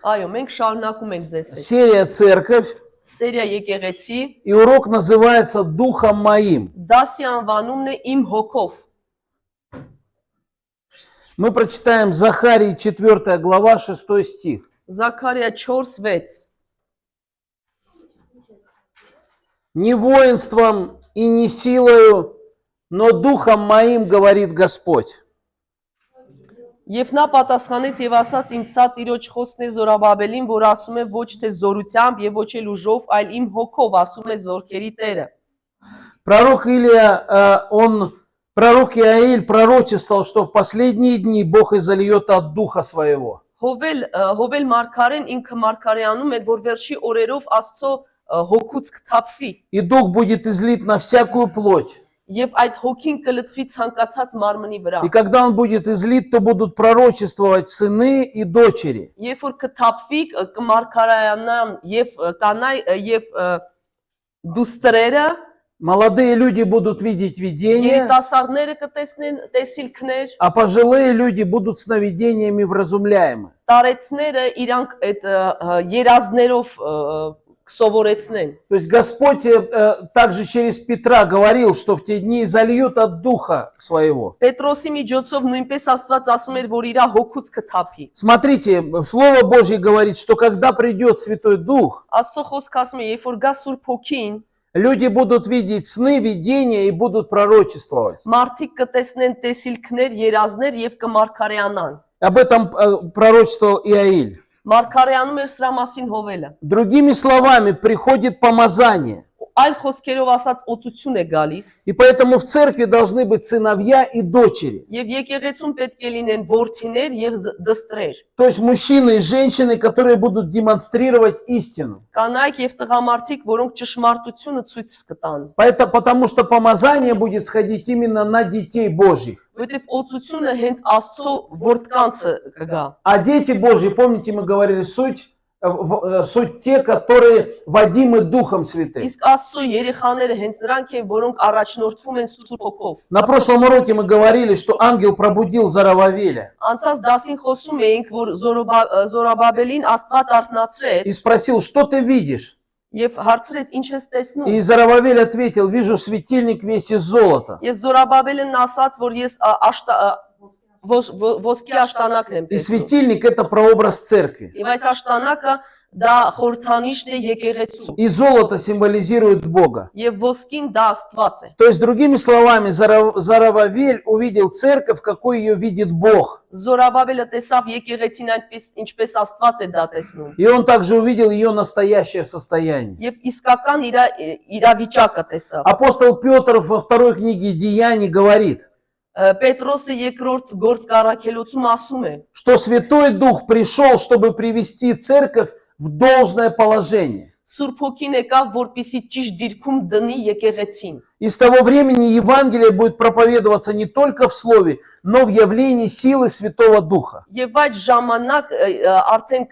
Այո, մենք շարունակում ենք ձեզ հետ։ Серия «Церковь». Սերիա եկեղեցի, И урок называется «Духом моим». դասի անվանումն է Իմ հոգով։ Мы прочитаем Захарии 4 глава 6 стих. Զաքարիա 4:6 «Не воинством и не силою, но Духом моим, говорит Господь». Եվ նա պատասխանեց եւ ասաց ինձ սա Տիրոջ խոսքն է Զորաբաբելին, որ ասում է ոչ թե զորությամբ եւ ոչ էլ ուժով, այլ իմ հոգով, ասում է զորքերի Տերը։ Пророк пророк Иаиль пророчествовал, что в последние дни Бог изольет от Духа Своего. Հովել մարգարեն ինքը մարգարեանում է, որ վերջի օրերով Աստծո հոգուց կթափվի։ И Дух будет излит на всякую плоть. Եվ այդ հոգին կլցվի ցանկացած մարմնի վրա։ И когда он будет излит, то будут пророчествовать сыны и дочери. Երբ որ կթափվի, կմարգարեանան եւ կանայ եւ դուստրերը, Молодые люди будут видеть видения, երիտասարդները կտեսնեն տեսիլքներ, а пожилые люди будут сновидениями вразумляемы. տարեցները իրանք այդ երազներով կսովորեցնեն։ То есть Господь также через Петра говорил, что в те дни изольют от Духа Своего. Պետրոսի միջոցով նույնպես Աստված ասում էր, որ իր հոգուց կթափի։ Смотрите, Слово Божье говорит, что когда придет Святой Дух, Աստծո խոսքը ասում է, երբ որ գա Սուրբ Հոգին, люди будут видеть сны, видения и будут пророчествовать. մարդիկ կտեսնեն տեսիլքներ, երազներ եւ կմարգարեանան։ Об этом пророчествовал Иаиль. Մարգարեանում էր սրա մասին Հովելը։ Другими словами, приходит помазание. Այլ խոսքերով ասած օծություն է գալիս։ И поэтому в церкви должны быть сыновья и дочери. Եվ եկեղեցում պետք է լինեն որդիներ եւ դստրեր։ То есть мужчины и женщины, которые будут демонстрировать истину. Կանայք եւ տղամարդիկ, որոնք ճշմարտությունը ցույց կտան։ Потому что помазание будет сходить именно на детей Божьих. Որտեւ օծությունը հենց Աստծո որդկանցը կգա։ А дети Божьи, помните, мы говорили, суть те, которые водимы Духом Святым. Իսկ Աստծո երեխաները հենց նրանք են, որոնք առաջնորդվում են Սուրբ Հոգով։ На прошлом уроке мы говорили, что ангел пробудил Зарававеля Անցած դասին խոսում էինք, որ Զորաբաբելին Աստված արթնացրեց и спросил, что ты видишь? եւ հարցրեց ինչ ես տեսնում։ И Зарававель ответил, вижу светильник весь из золота. Ես Զորաբաբելին ասաց, որ ես ոսկի աշտանակն եմ И տեսնում։ светильник это прообраз церкви. Եվ այս աշտանակը դա խորհրդանիշն է եկեղեցու։ И золото символизирует Бога. Եվ ոսկին դա Աստված է։ То есть, другими словами, Зарававель увидел церковь, какой ее видит Бог. Զորաբաբելը տեսավ եկեղեցին այնպես, ինչպես Աստված է դա տեսնում։ И он также увидел ее настоящее состояние. Եվ իսկական իրավիճակը տեսավ։ Апостол Петр во второй книге Деяний говорит, Պետրոսը երկրորդ գործ առաքելոցում ասում է, что Святой Дух пришел, чтобы привести церковь в должное положение. Սուրբ Հոգին եկավ, որպեսզի ճիշտ դիրքում դնի եկեղեցին։ И с того времени Евангелие будет проповедоваться не только в слове, но в явлении силы Святого Духа. Եվ այդ ժամանակ արդեն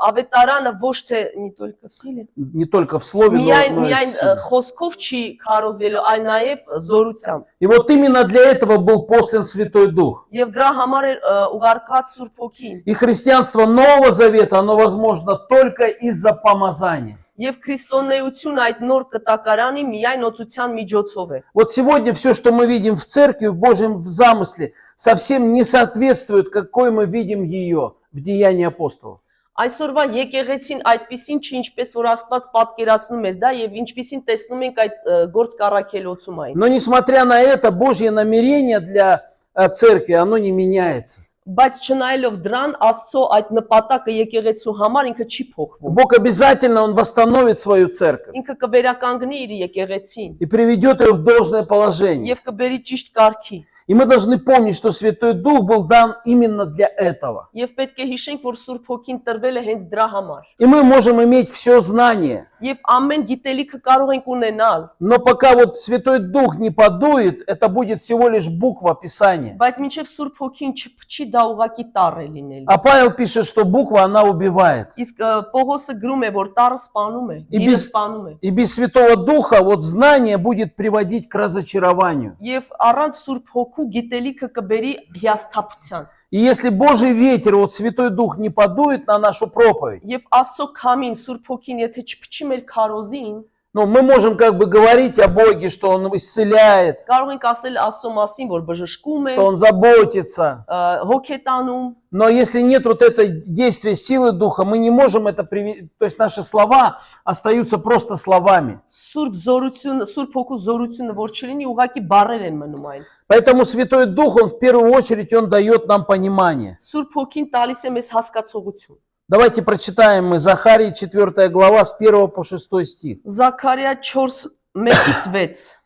ավետարանը ոչ թե Не только в слове, но и в միայն силе. խոսքով չի քարոզվելու, այլ նաև զորությամբ։ И вот именно для этого был послан Святой Дух. Եվ դրա համար էր ուղարկված Սուրբ Հոգին։ И христианство Нового Завета, оно возможно только из-за помазания. Եվ քրիստոնեություն այդ նոր կտակարանի միայն օծության միջոցով է։ Вот сегодня все, что мы видим в церкви, в Божьем замысле, совсем не соответствует, какой мы видим ее в Деянии апостолов. Այսօրվա եկեղեցին այդպեսին չի, ինչպես որ Աստված պատկերացնում էր դա եւ ինչպեսին տեսնում ենք այդ գործ կառաքելոցում այն։ Но несмотря на это, Божье намерение для церкви, оно не меняется. Բայց չնայելով դրան, Աստծո այդ նպատակը եկեղեցու համար ինքը չի փոխվում։ Бог обязательно, Он восстановит свою церковь Ինքը կվերականգնի իր եկեղեցին и приведет ее в должное положение. եւ կբերի ճիշտ կարգի։ И мы должны помнить, что Святой Дух был дан именно для этого. Եվ պետք է հիշենք, որ Սուրբ Հոգին տրվել է հենց դրա համար։ И мы можем иметь все знание. Եվ ամեն գիտելիքը կարող ենք ունենալ, Но пока вот Святой Дух не подует, это будет всего лишь буква Писания. բայց մինչև Սուրբ Հոգին չփչի, դա ուղղակի տառ է լինելու։ А Павел пишет, что буква, она убивает. Իսկ Պողոսը գրում է, որ տառը սպանում է, И գիրը без, սպանում է։ и без Святого Духа вот знание будет приводить к разочарованию. Եվ առանց Սուրբ Հոգու գիտելիքը կբերի հիասթափության։ И если Божий ветер, вот Святой Дух не подует на нашу проповедь, Եվ Աստծո քամին Սուրբ Հոգին եթե չփչի մեր քարոզին, ну, мы можем как бы говорить о Боге, что Он исцеляет, կարող ենք ասել Աստծո մասին, որ բժշկում է, что Он заботится. հոգ է տանում, Но если нет вот этого действия силы Духа, мы не можем это привести. То есть наши слова остаются просто словами. Սուրբ զորությունը, Սուրբ Հոգու զորությունը, որ չլինի, ուղղակի բառեր են մնում այն։ Поэтому Святой Дух, Он в первую очередь, Он дает нам понимание. Սուրբ Հոգին տալիս է մեզ հասկացողություն։ Давайте прочитаем мы Захарии 4 глава с 1 по 6 стих. Զաքարիա 4:1-6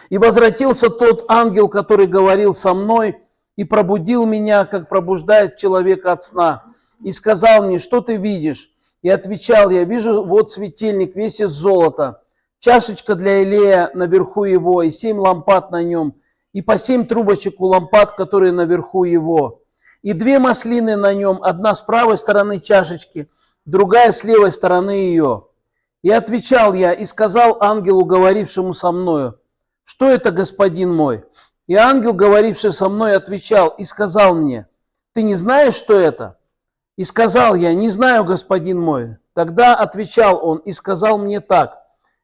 «И возвратился тот ангел, который говорил со мной, и пробудил меня, как пробуждает человека от сна, и сказал мне, что ты видишь? И отвечал я, вижу вот светильник, весь из золота, чашечка для елея наверху его, и 7 лампад на нем, и по 7 трубочек у лампад, которые наверху его, и 2 маслины на нем, одна с правой стороны чашечки, другая с левой стороны ее. И отвечал я, и сказал ангелу, говорившему со мною, что это, господин мой? И ангел, говоривший со мной, отвечал и сказал мне, ты не знаешь, что это? И сказал я, не знаю, господин мой. Тогда отвечал он и сказал мне так,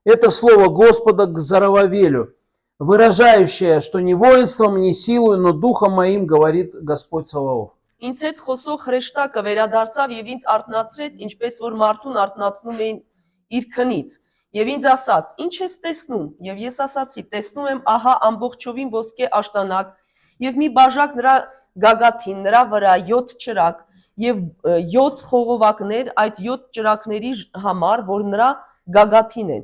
это слово Господа к Зарававелю, выражающее, что не воинством, не силой, но духом моим, говорит Господь Саваоф. Ինձ հետ խոսող հրեշտակը վերադարձավ եւ ինձ արթնացրեց, ինչպես որ մարդուն արթնացնում էին իր քնից։ Եվ ինձ ասաց. «Ինչ ես տեսնում»։ Եվ ես ասացի. «Տեսնում եմ, ահա ամբողջովին ոսկե աշտանակ եւ մի բաժակ նրա գագաթին, նրա վրա 7 ճրակ եւ 7 խողովակներ այդ 7 ճրակների համար, որ նրա գագաթին են։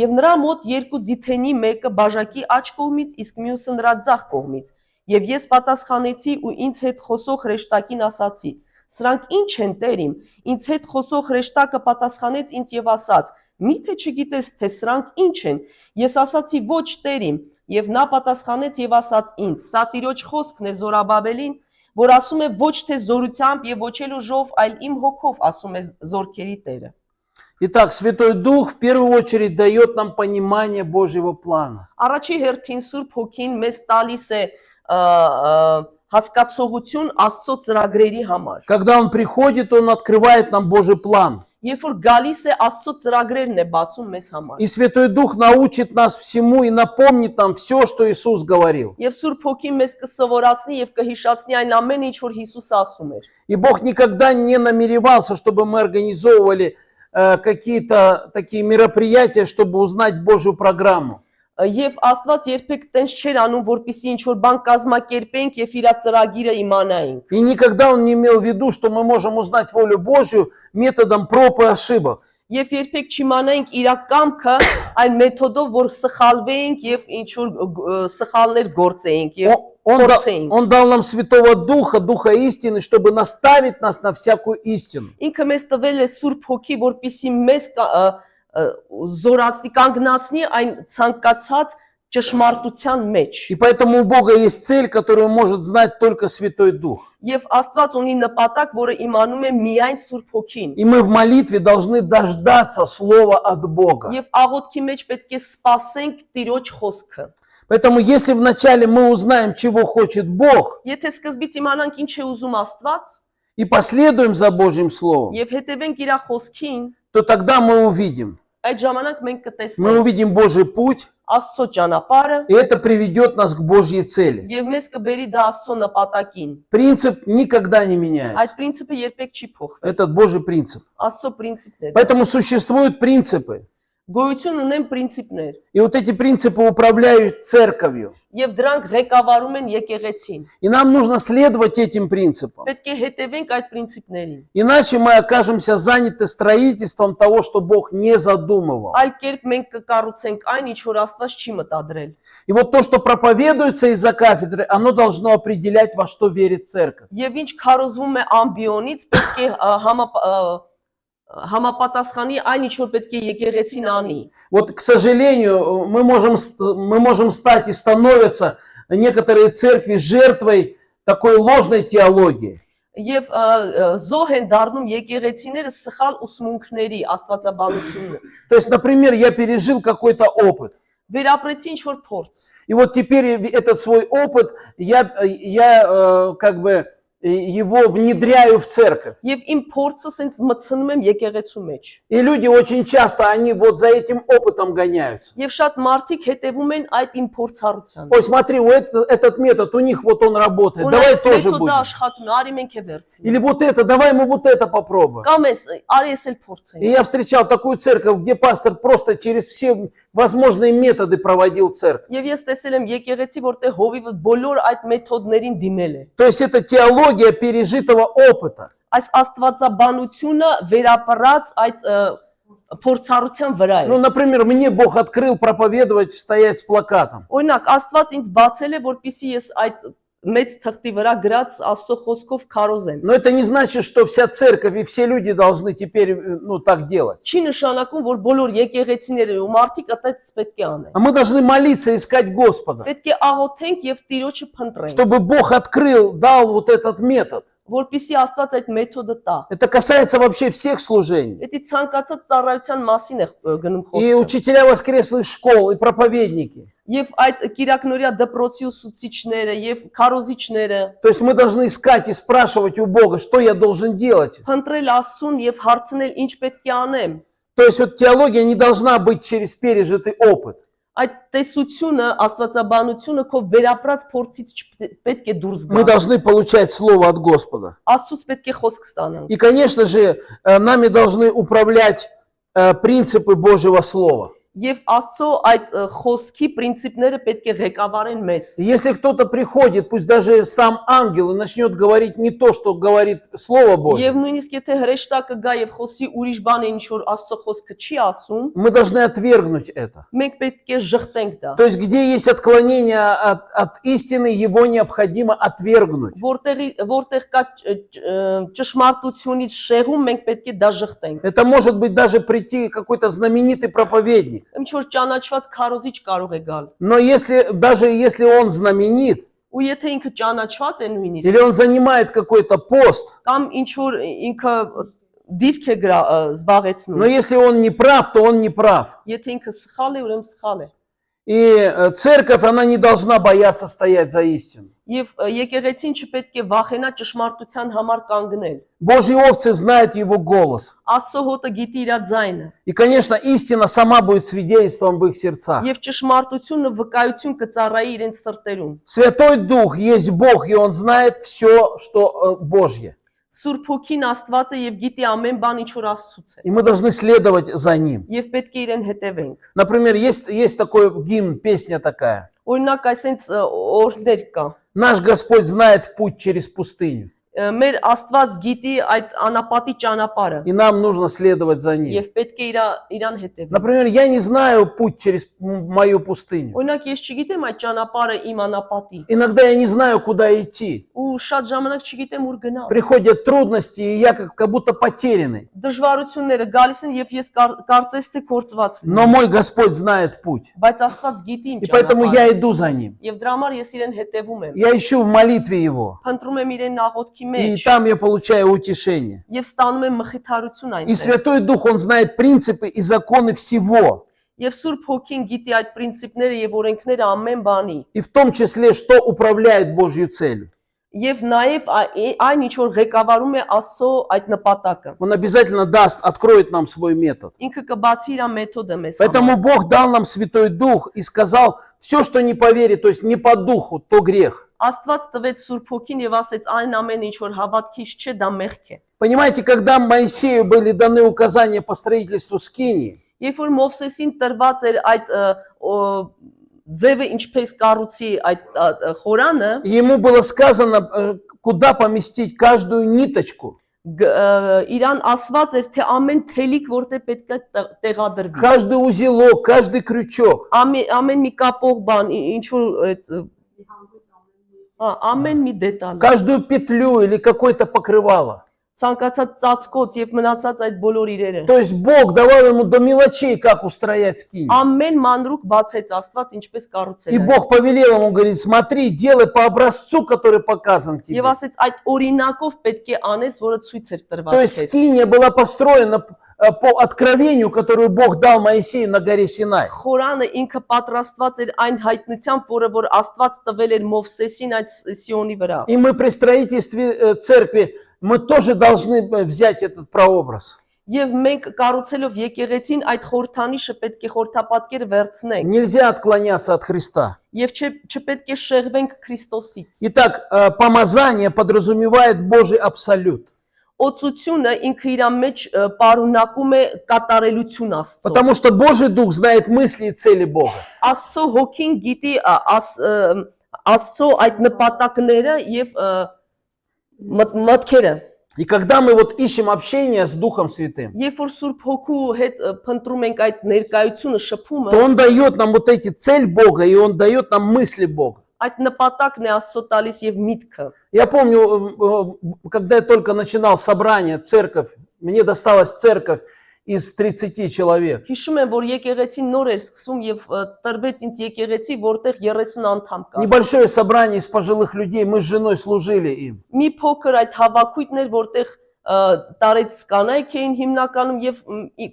Եվ նրա մոտ 2 ձիթենի մեկը բաժակի աջ կողմից, իսկ մյուսը նրա ձախ կողմից։ Եվ ես պատասխանեցի ու ինձ հետ խոսող հրեշտակին ասացի. Սրանք ինչ են, Տեր իմ։ Ինձ հետ խոսող հրեշտակը պատասխանեց ինձ եւ ասաց. Միթե չգիտես, թե սրանք ինչ են։ Ես ասացի. Ոչ, Տեր իմ։ Եվ նա պատասխանեց եւ ասաց ինձ. Սա Տիրոջ խոսքն է Զորաբաբելին, որ ասում է ոչ թե զորությամբ եւ ոչ էլ ուժով, այլ իմ հոգով, ասում է Զորքերի Տերը։ Итак, Святой Дух в первую очередь дает нам понимание Божьего плана. Առաջի հերթին Սուրբ Հոգին մեզ տալիս է հասկացողություն Աստծո ծրագրերի համար։ Когда Он приходит, Он открывает нам Божий план. Երբ որ գալիս է Աստծո ծրագրերն է բացում մեզ համար։ И Святой Дух научит нас всему и напомнит нам все, что Иисус говорил. Եվ Սուրբ Հոգին մեզ կսովորացնի եւ կհիշացնի այն ամենը, ինչ որ Հիսուսը ասում էր։ И Бог никогда не намеревался, чтобы мы организовывали какие-то такие мероприятия, чтобы узнать Божью программу. Եվ Աստված երբեք տենց չէր անում, որպեսզի ինչ որ բան կազմակերպենք եւ իր ծրագիրը իմանայինք։ И никогда Он не имел в виду, что мы можем узнать волю Божью методом проб и ошибок. Եվ երբեք չիմանայինք իր կամքը այն մեթոդով, որ սխալվեինք եւ ինչ որ սխալներ գործեինք եւ փորձեինք։ Он дал нам Святого Духа, Духа истины, чтобы наставить нас на всякую истину. Ինքը մեզ տվել է Սուրբ Հոգի, որպեսզի մեզ զորացնի, կանգնացնի այն ցանկացած ճշմարտության մեջ։ И поэтому у Бога есть цель, которую может знать только Святой Дух. Եվ Աստված ունի նպատակ, որը իմանում է միայն Սուրբ Հոգին։ И мы в молитве должны дождаться слова от Бога. Եվ աղոթքի մեջ պետք է սպասենք Տիրոջ խոսքը։ Поэтому если вначале мы узнаем, чего хочет Бог, Եթե սկզբից իմանանք ինչ է ուզում Աստված, и последуем за Божьим Словом, եւ հետևենք իր խոսքին, то тогда мы увидим. այդ ժամանակ մենք Мы կտեսնենք увидим Божий путь, Աստծո ճանապարհը и это приведет нас к Божьей цели. եւ մեզ կբերի դա Աստծո նպատակին։ Принцип никогда не Այդ меняется. պրինցիպը երբեք չի փոխվի։ Это Божий принцип. Աստծո պրինցիպն է։ Поэтому существуют принципы. Գոյություն ունեն պրինցիպներ И вот эти принципы управляют церковью. եւ дրանք ղեկավարում են եկեղեցին։ И нам нужно следовать этим принципам. Պետք է հետևենք այդ պրինցիպներին։ Иначе мы окажемся заняты строительством того, что Бог не задумывал. Այլ կերպ մենք կկառուցենք այն, ինչ որ Աստված չի մտադրել։ И вот то, что проповедуется из-за кафедры, оно должно определять, во что верит церковь. Եվ ինչ քարոզվում է ամբիոնից, պետք է համապատասխանի այն ինչ որ պետք է եկեղեցին անի։ Вот, к сожалению, мы можем стать и становятся некоторые церкви жертвой такой ложной теологии. Եվ զոհ են դառնում եկեղեցիները սխալ ուսմունքների աստվածաբանությունը։ То есть, например, я пережил какой-то опыт. Վերապրեցի ինչ որ փորձ։ И вот теперь этот свой опыт, я как бы его внедряю в церковь. Եվ իմ փորձը սենց մտցնում եմ եկեղեցու մեջ։ И люди очень часто, они вот за этим опытом гоняются. Եվ շատ մարդիկ հետևում են այդ իմ փորձառությանը։ Ой, смотри, этот метод, у них вот он работает, Ու давай այս тоже մեթոդը будем. աշխատում է, արի մենք է վերցնի։ Или вот это, давай мы вот это попробуем. Կամ էս, արի էս էլ И փորձենք։ я встречал такую церковь, где пастор просто через все возможные методы проводил церковь. Եվ ես տեսել եմ եկեղեցի, որտեղ հովիվը բոլոր այդ մեթոդներին դիմել է։ То есть это теология пережитого опыта. Այս աստվածաբանությունը վերապրած այդ փորձառության վրա է։ Ну, например, мне Бог открыл проповедовать, стоять с плакатом. Օրինակ, Աստված ինձ բացել է, որպեսզի ես այդ մեծ թղթի վրա գրած Աստծո խոսքով քարոզեմ։ Но это не значит, что вся церковь и все люди должны теперь, ну, так делать. Չի նշանակում, որ բոլոր եկեղեցիները ու մարդիկ այդպես պետք է անեն։ А мы должны молиться, искать Господа, Պետք է աղոթենք եւ Տիրոջը փնտրենք, чтобы Бог открыл, дал вот этот метод. որպեսզի Աստված այդ մեթոդը տա։ Это касается вообще всех служений. Դա ցանկացած ծառայության մասին է գնում И խոսքը։ учителя воскресных школ, и проповедники. Եվ այդ կիրակնորյա դպրոցի ուսուցիչները եւ քարոզիչները То есть мы должны искать и спрашивать у Бога, что я должен делать. փնտրել Աստծուն եւ հարցնել ինչ պետք է անեմ։ То есть вот теология не должна быть через пережитый опыт. Այդ տեսությունը, աստվածաբանությունը քո վերապրած փորձից պետք է դուրս Мы գա։ должны получать слово от Господа. Աստծուց պետք է խոսք ստանանք։ И, конечно же, нами должны управлять принципы Божьего Слова. Եվ Աստծո այդ խոսքի principները պետք է ղեկավարեն մեզ։ Если кто-то приходит, пусть даже сам ангел, и начнет говорить не то, что говорит Слово Божье, Եվ нույնիսկ եթե հրեշտակը գա եւ խոսի ուրիշ բան է, ինչ որ Աստծո խոսքը չի ասում, мы должны отвергнуть это. մենք պետք է ժխտենք դա։ То есть, где есть отклонение от истины, его необходимо отвергнуть. Որտեղ կա ճշմարտությունից շեղում, մենք պետք է դա ժխտենք։ Это может быть даже прийти какой-то знаменитый проповедник. Ինչ որ ճանաչված քարոզիչ կարող է գալ։ Но даже если он знаменит, Ու եթե ինքը ճանաչված է նույնիսկ, или он занимает какой-то пост, կամ ինչ որ ինքը դիրք է զբաղեցնում, но если он не прав, то он не прав. եթե ինքը սխալ է, ուրեմն սխալ է։ И церковь, она не должна бояться стоять за истину. Եվ եկեղեցին չպետք է վախենա ճշմարտության համար կանգնել։ Божьи овцы знают его голос. Աստծո հոտը գիտի իր ձայնը։ И, конечно, истина сама будет свидетельством в их сердцах. Եվ ճշմարտությունը վկայություն կծառայի իրենց սրտերում։ Святой Дух есть Бог, и Он знает все, что Божье. Սուրբ Հոգին Աստված է եւ գիտի ամեն բան, ինչ որ Աստծուց է։ И мы должны следовать за Ним. Եվ պետք է իրեն հետևենք։ Например, есть такой гимн, песня такая. Օրինակ, այսպես օրհներ կա։ Наш Господь знает путь через пустыню. Մեր Աստված գիտի այդ անապատի ճանապարհը И нам нужно следовать за Ним. եւ պետք է իրան հետևել։ Например, я не знаю путь через мою пустыню. Օրինակ, ես չգիտեմ այդ ճանապարհը իմ անապատի Иногда я не знаю, куда идти. ու շատ ժամանակ չգիտեմ ուր գնալ։ Приходят трудности, и я как будто потерянный. Դժվարությունները գալիս են եւ ես կարծես թե կորցված եմ։ Но мой Господь знает путь. Բայց Աստված գիտի իմ И поэтому ճանապարհը։ я иду за Ним. Եվ դրա համար ես իրեն հետևում եմ։ Я ищу в молитве Его. Փնտրում եմ իրեն աղոթքի И մեջ там я получаю утешение. եւ ստանում եմ մխիթարություն И այնտեղ։ Святой Дух, Он знает принципы и законы всего. Եվ Սուրբ Հոգին գիտի այդ principները եւ օրենքները ամեն բանի։ И в том числе, что управляет Божью целью. Եվ նաեւ այն ինչ որ ղեկավարում է Աստծո այդ նպատակը։ Он обязательно даст, откроет нам свой метод. Ինքը կբացի իր մեթոդը մեզ Поэтому Бог дал нам Святой Дух и сказал, все, что не по вере, то есть не по духу, то грех. Աստված տվեց Սուրբ Հոգին եւ ասեց այն ամեն ինչ որ հավատքից չէ, դա մեղք է։ Понимаете, когда Моисею были даны указания по строительству скинии, Երբ որ Մովսեսին տրված էր այդ ձևը ինչպես կառուցի այդ խորանը, ему было сказано, куда поместить каждую ниточку, իրան ասված էր թե ամեն թելիկ որտեղ պետք է տեղադրվի, каждый узелок, каждый крючок. ամեն մի կապող բան, ինչ որ այդ ամեն մի դետալ, каждую петлю или какое-то покрывало. ցանկացած ծածկոց եւ մնացած այդ բոլոր իրերը։ То есть Бог давал ему до мелочей, как устроять скинь. Ամեն մանրուք բացեց Աստված ինչպես կառուցել И է։ Бог повелел ему, говорит, смотри, делай по образцу, который показан тебе. Եվ ասեց այդ օրինակով պետք է անես, որը ցույց էր То տրված есть քեզ։ скиния была построена по откровению, которую Бог дал Моисею на горе Синай. Խորանը ինքը պատրաստված էր այն հայտնությամբ, որ Աստված տվել էր Մովսեսին այդ Սիոնի վրա։ И мы при строительстве церкви, мы тоже должны взять этот прообраз. Եվ մենք կառուցելով եկեղեցին այդ խորհրդանիշը պետք է խորհրդապատկերը վերցնենք Нельзя отклоняться от Христа. եւ չպետք է շեղվենք Քրիստոսից։ Итак, помазание подразумевает Божий абсолют. Օծությունը ինքը իր մեջ պարունակում է կատարելություն Աստծո։ Потому что Божий Дух знает мысли и цели Бога. Աստծո հոգին գիտի Աստծո այդ նպատակները եւ մտքերը։ И когда мы вот ищем общение с Духом Святым, Երբ որ Սուրբ Հոգու հետ փնտրում ենք այդ ներկայությունը, шփումը, то Он дает нам вот эти цель Бога, и Он дает нам мысли Бога. այդ նպատակն է Աստծո տալիս եւ միտքը։ Я помню, когда я только начинал собрание, церковь, мне досталась церковь из 30 человек. Հիշում եմ, որ եկեղեցին նոր էր սկսում եւ տրվեց ինձ եկեղեցի, որտեղ 30 անդամ կա։ Небольшое собрание из пожилых людей, мы с женой служили им. Մի փոքր այդ հավաքույթն էր, որտեղ տարեց կանայք էին հիմնականում եւ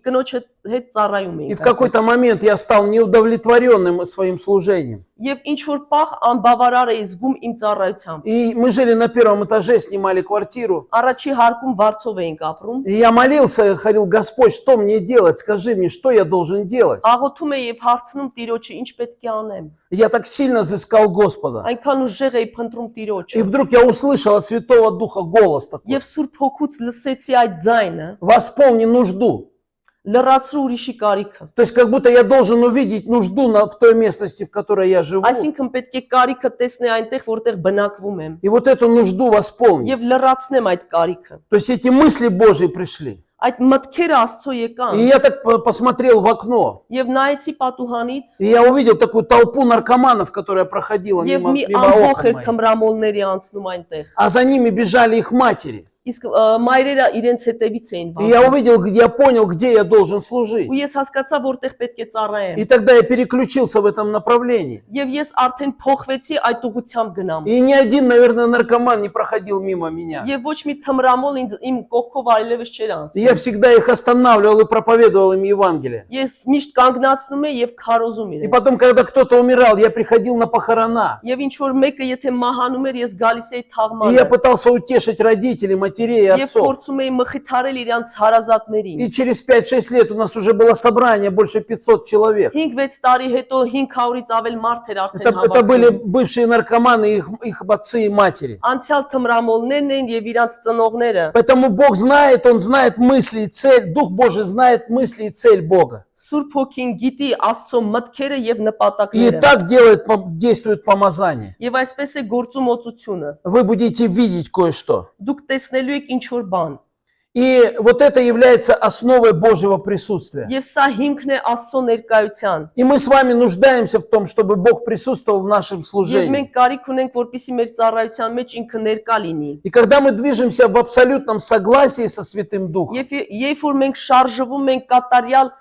կնոջ հետ ծառայում И в էին։ какой-то момент я стал неудовлетворенным своим служением. Եվ ինչ որ պահ անբավարար էի զգում իմ ծառայությամբ։ И мы жили на первом этаже, снимали квартиру. Առաջի հարկում վարձով էինք ապրում։ И я молился, говорил, Господь, что мне делать? Скажи мне, что я должен делать? Աղոթում էի եւ հարցնում Տիրոջը ինչ պետք է անեմ։ И я так сильно взыскал Господа. Այնքան ուժեղ էի փնտրում И Տիրոջը։ вдруг я услышал от Святого Духа голос такой. Եվ Սուրբ Հոգուց լսեցի այդ ձայնը. Восполни нужду. Լրացրու ուրիշի կարիքը։ То есть как будто я должен увидеть нужду в той местности, в которой я живу. Այսինքն պետք է կարիքը տեսնեի այնտեղ, որտեղ բնակվում եմ, И вот эту нужду восполнить. եւ լրացնեմ այդ կարիքը։ То есть эти мысли Божьи пришли. Այդ մտքերը Աստծո И եկան, я так посмотрел в окно. եւ нայեցի պատուհանից, И я увидел такую толпу наркоманов, которая проходила եւ мимо, մի мимо ամբողջ окон էր моих. թմրամոլների անցնում այնտեղ։ А за ними бежали их матери. Իսկ մայրերը իրենց հետևից էին И я վազում։ увидел, я понял, где я должен служить. Ու ես հասկացա, որտեղ պետք է ծառայեմ։ И тогда я переключился в этом направлении. Եվ ես արդեն փոխվեցի այդ ուղղությամբ գնամ։ И ни один, наверное, наркоман не проходил мимо меня. Եվ ոչ մի թմրամոլ իմ կողքով այլևս չէր И անցնում։ я всегда их останавливал и проповедовал им Евангелие. Ես միշտ կանգնացնում եմ եւ քարոզում И իրենց։ потом, когда кто-то умирал, я приходил на похорона. Եվ ինչ որ մեկը եթե мահանում էր, ես գալիս էի И թաղմանը։ я пытался утешить родителей, матерей и Եվ отцов. փորձում էի մխիթարել իրանց հարազատներին։ И через 5-6 лет у нас уже было собрание, больше 500 человек. 5-6 տարի հետո 500-ից ավել մարդ էր արդեն Это были հավաքվել։ бывшие наркоманы, их отцы и матери. Անցյալ թմրամոլներն են եւ իրանց ծնողները։ Поэтому Бог знает, Он знает мысли и цель, Дух Божий знает мысли и цель Бога. Սուրբ Հոգին գիտի Աստծո մտքերը եւ И նպատակները։ так действует помазание. Եվ այսպես է գործում օծությունը։ Вы будете видеть кое-что. Դուք տեսնելու եք ինչ որ բան։ И вот это является основой Божьего присутствия. Եվ սա հիմքն է Աստծո ներկայության։ И мы с вами нуждаемся в том, чтобы Бог присутствовал в нашем Եվ служении. մենք կարիք ունենք, որպեսզի մեր ծառայության մեջ ինքը ներկա լինի։ И когда мы движемся в абсолютном согласии со Святым Духом, Երբ որ մենք շարժվում ենք կատարյալ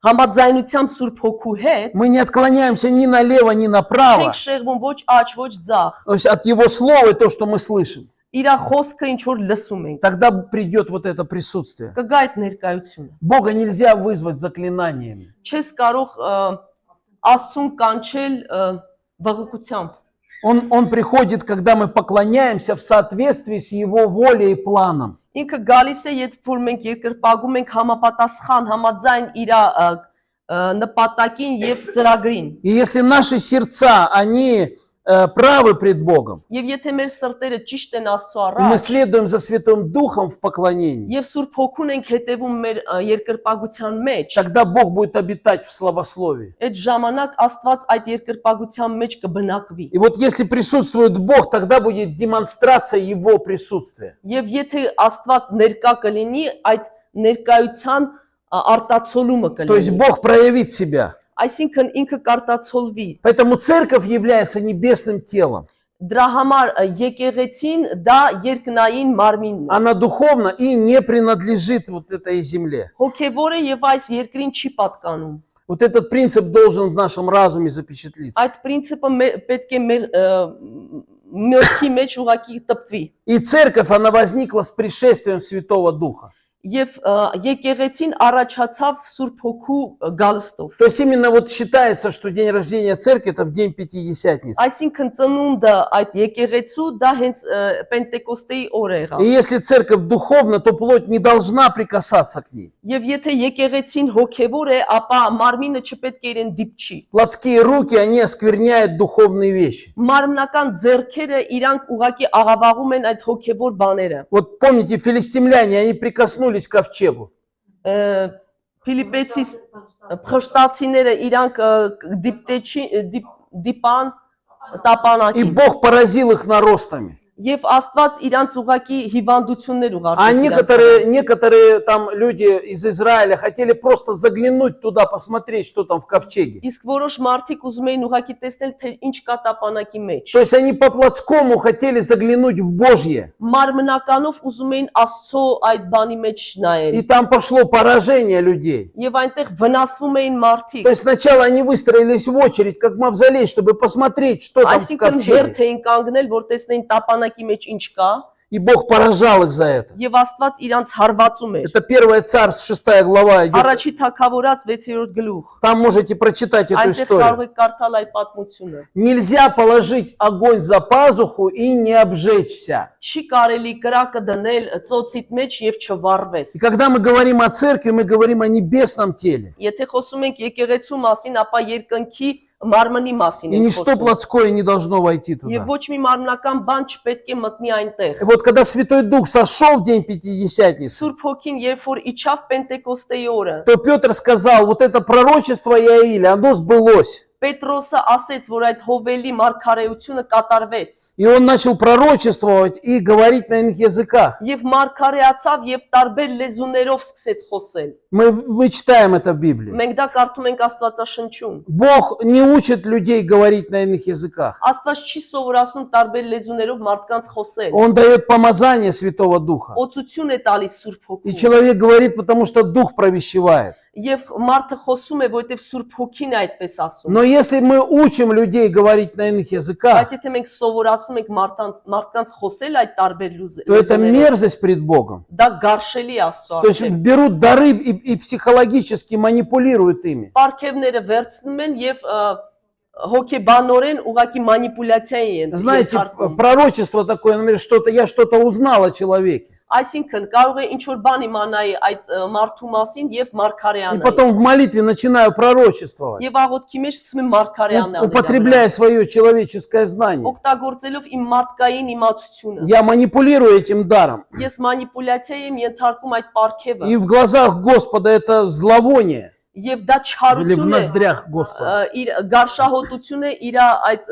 համաձայնությամբ Սուրբ Հոգու հետ, мы не отклоняемся ни налево, ни направо. չենք շեղվում ոչ աջ, ոչ ձախ։ То есть от Его Слова и то, что мы слышим. Իր խոսքը ինչ որ լսում ենք։ Тогда придет вот это присутствие. Կգա այդ ներկայությունը։ Бога нельзя вызвать заклинаниями. Չես կարող Աստծուն կանչել բղկությամբ։ Он приходит, когда мы поклоняемся в соответствии с Его волей и планом. Ինքը գալիս է, երբ որ մենք երկրպագում ենք համապատասխան, համաձայն իր նպատակին եւ ծրագրին։ И если наши сердца, они правы пред Богом, Եվ եթե մեր սրտերը ճիշտ են Աստծո и мы առաջ, следуем за Святым Духом в поклонении, եւ Սուրբ Հոգուն ենք հետևում մեր երկրպագության մեջ, тогда Бог будет обитать в славословии. այդ ժամանակ Աստված այդ երկրպագության մեջ կբնակվի։ И вот если присутствует Бог, тогда будет демонстрация Его присутствия. Եվ եթե Աստված ներկա կլինի, այդ ներկայության արտացոլումը То есть կլինի։ Бог проявит себя. Այսինքն ինքը կարտացոլվի։ Поэтому церковь является небесным телом. Դրա համար եկեղեցին դա երկնային մարմինն է։ Она духовна и не принадлежит вот этой земле. Հոգևորը եւ այս երկրին չի պատկանում։ Вот этот принцип должен в нашем разуме запечатлиться. Այդ պրինցիպը պետք է մեր մտքի մեջ ուղղակի տպվի։ И церковь, она возникла с пришествием Святого Духа. Եվ եկեղեցին առաջացավ Սուրբ Հոգու գալստով։ То есть именно вот считается, что день рождения церкви это в день Пятидесятницы. Այսինքն ծնունդը այդ եկեղեցու դա հենց Պենտեկոստեի օրը եղավ։ И если церковь духовна, то плоть не должна прикасаться к ней. Եվ եթե եկեղեցին հոգևոր է, ապա մարմինը չպետք է իրեն դիպչի։ Плотские руки, они оскверняют духовные вещи. Մարմնական ձեռքերը իրանք ուղղակի աղավաղում են այդ հոգևոր բաները։ Вот помните, филистимляне, они прикоснулись к ковчегу. Ֆիլիպեցի փշտացիները իրանք դիպան И տապանակին Бог поразил их наростами. Եվ Աստված իրանց уղակի հիվանդություններ А ուղարկեց։ некоторые там люди из Израиля хотели просто заглянуть туда, посмотреть, что там в ковчеге. Իսկ որոշ մարդիկ ուզում էին ուղակի տեսնել, թե ինչ կա տապանակի մեջ։ То есть они по плотскому хотели заглянуть в Божье. Մարմնականով уզում էին Աստծո այդ բանի մեջ И նայել։ там пошло поражение людей. Եվ այնտեղ վնասվում էին մարդիկ։ То есть сначала они выстроились в очередь, как мавзолей, чтобы посмотреть, что там в Այսինքն հերթ ковчеге. էին կանգնել, որ տեսնեին տապանակի մեջ ինչ կա, И Бог поражал их за это. եւ Աստված իրանց հարվածում էր։ Это 1 Царств, 6 глава идет. Առաջի թագավորած 6-րդ գլուխ։ Там можете прочитать эту Այնտեղ կարող историю. եք կարդալ այդ պատմությունը։ Нельзя положить огонь за пазуху и не обжечься. Չի կարելի կրակը դնել ծոցիդ մեջ եւ չվառվես։ И когда мы говорим о церкви, мы говорим о небесном теле. Եթե խոսում ենք եկեղեցու մասին, ապա երկնքի մարմնի մասին И ենք ничто խոսում։ плотское не должно войти Եվ туда. ոչ մի մարմնական բան չպետք է մտնի այնտեղ։ И вот когда Святой Дух сошел в день Пятидесятницы, Սուրբ Հոգին երբ որ իջավ Պենտեկոստեի օրը, то Петр сказал, вот это пророчество Иаиля, оно сбылось. Պետրոսը ասեց, որ այդ հովելի մարգարեությունը կատարվեց։ И он начал пророчествовать и говорить на иных языках. Եվ մարգարեացավ եւ տարբեր լեզուներով սկսեց խոսել։ Мы читаем это в Библии. Մենք դա կարդում ենք Աստվածաշնչում։ Бог не учит людей говорить на иных языках. Աստված չի սովորացնում տարբեր լեզուներով մարդկանց խոսել։ Он дает помазание Святого Духа. Օծություն է տալիս Սուրբ И Հոգին։ человек говорит, потому что Дух провещевает. Եվ մարդը խոսում է, որովհետև Սուրբ Հոգին է այդպես ասում։ Но если мы учим людей говорить на иных языках, Բայց եթե մենք սովորացնում ենք մարդկանց խոսել այդ տարբեր то это լեզուներով, мерзость пред Богом. դա գարշելի է Աստծո То есть առջև։ берут дары и психологически манипулируют ими. Պարգևները վերցնում են եւ հոգեբանորեն ուղակի մանիպուլյացիա են Знаете, ենթարկում։ пророчество такое, например, я что-то узнал о человеке. Այսինքն կարող է ինչ որ բան իմանայի այդ մարդու մասին եւ И մարգարեանայի։ потом в молитве начинаю пророчествовать, Եվ աղոթքի մեջ սկսում եմ մարգարեանալ։ употребляя свое человеческое знание. օգտագործելով իմ մարդկային իմացությունը։ Я манипулирую этим даром. Ես մանիպուլյացիա եմ ենթարկում այդ պարգևը И в глазах Господа это зловоние. եւ դա Или в չարություն է, ноздрях Господа. իր գարշահոտություն է իր այդ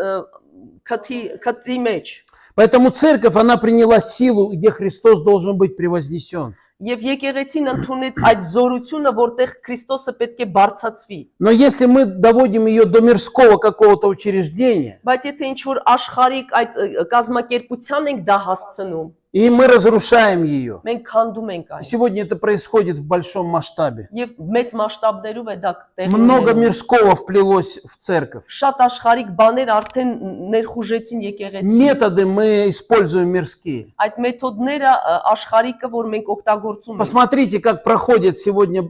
քթի մեջ։ Поэтому церковь, она приняла силу, где Христос должен быть превознесен. Եվ եկեղեցին ընդունեց այդ զորությունը, որտեղ Քրիստոսը պետք է բարձրացվի։ Но если мы доводим ее до мирского какого-то учреждения, Բայց եթե ինչ որ աշխարհիկ այդ կազմակերպության ենք դա հասցնում, и мы разрушаем ее, մենք քանդում ենք այն։ сегодня это происходит в большом масштабе. Եվ մեծ մասշտաբներով է դա տեղի Много ունենում։ мирского вплелось в церковь. Շատ աշխարհիկ բաներ արդեն ներխուժեցին եկեղեցին։ Методы мы используем мирские. Այդ մեթոդները աշխարհիկը, որ մենք օգտագործում ենք։ Посмотрите, как проходят сегодня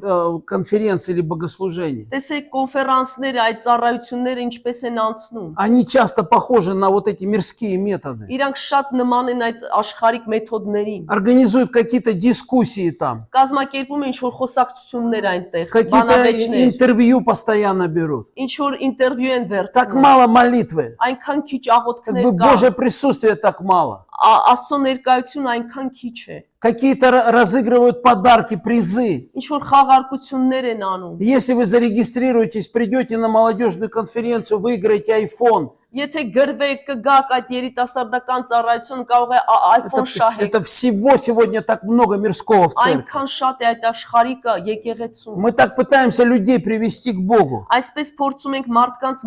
конференции или богослужения. Տեսեք կոնֆերանսները, այդ ծառայությունները ինչպես են անցնում։ Они часто похожи на вот эти мирские методы. Իրանք շատ նման են այդ աշխարհիկ մեթոդներին։ Организуют какие-то дискуссии там. Կազմակերպում են ինչ որ խոսակցություններ այնտեղ, Какие-то բանավեճներ, интервью постоянно берут. ինչ որ ինտերվյու են Так վերցնում։ мало молитвы. Այնքան քիչ Как աղոթքներ бы կա, Божье присутствие так мало. Աստծո ներկայությունը այնքան քիչ է։ Какие-то разыгрывают подарки, призы. Ինչ որ խաղարկություններ են անում։ Если вы зарегистрируетесь, придете на молодежную конференцию, выиграете iPhone, Եթե գրվեք կգաք այդ երիտասարդական ծառայություն կարող է iPhone շահեք։ Это всего сегодня так много мирского в церкви. Այնքան շատ է այդ աշխարհիկը եկեղեցում։ Мы так пытаемся людей привести к Богу. Այսպես փորձում ենք մարդկանց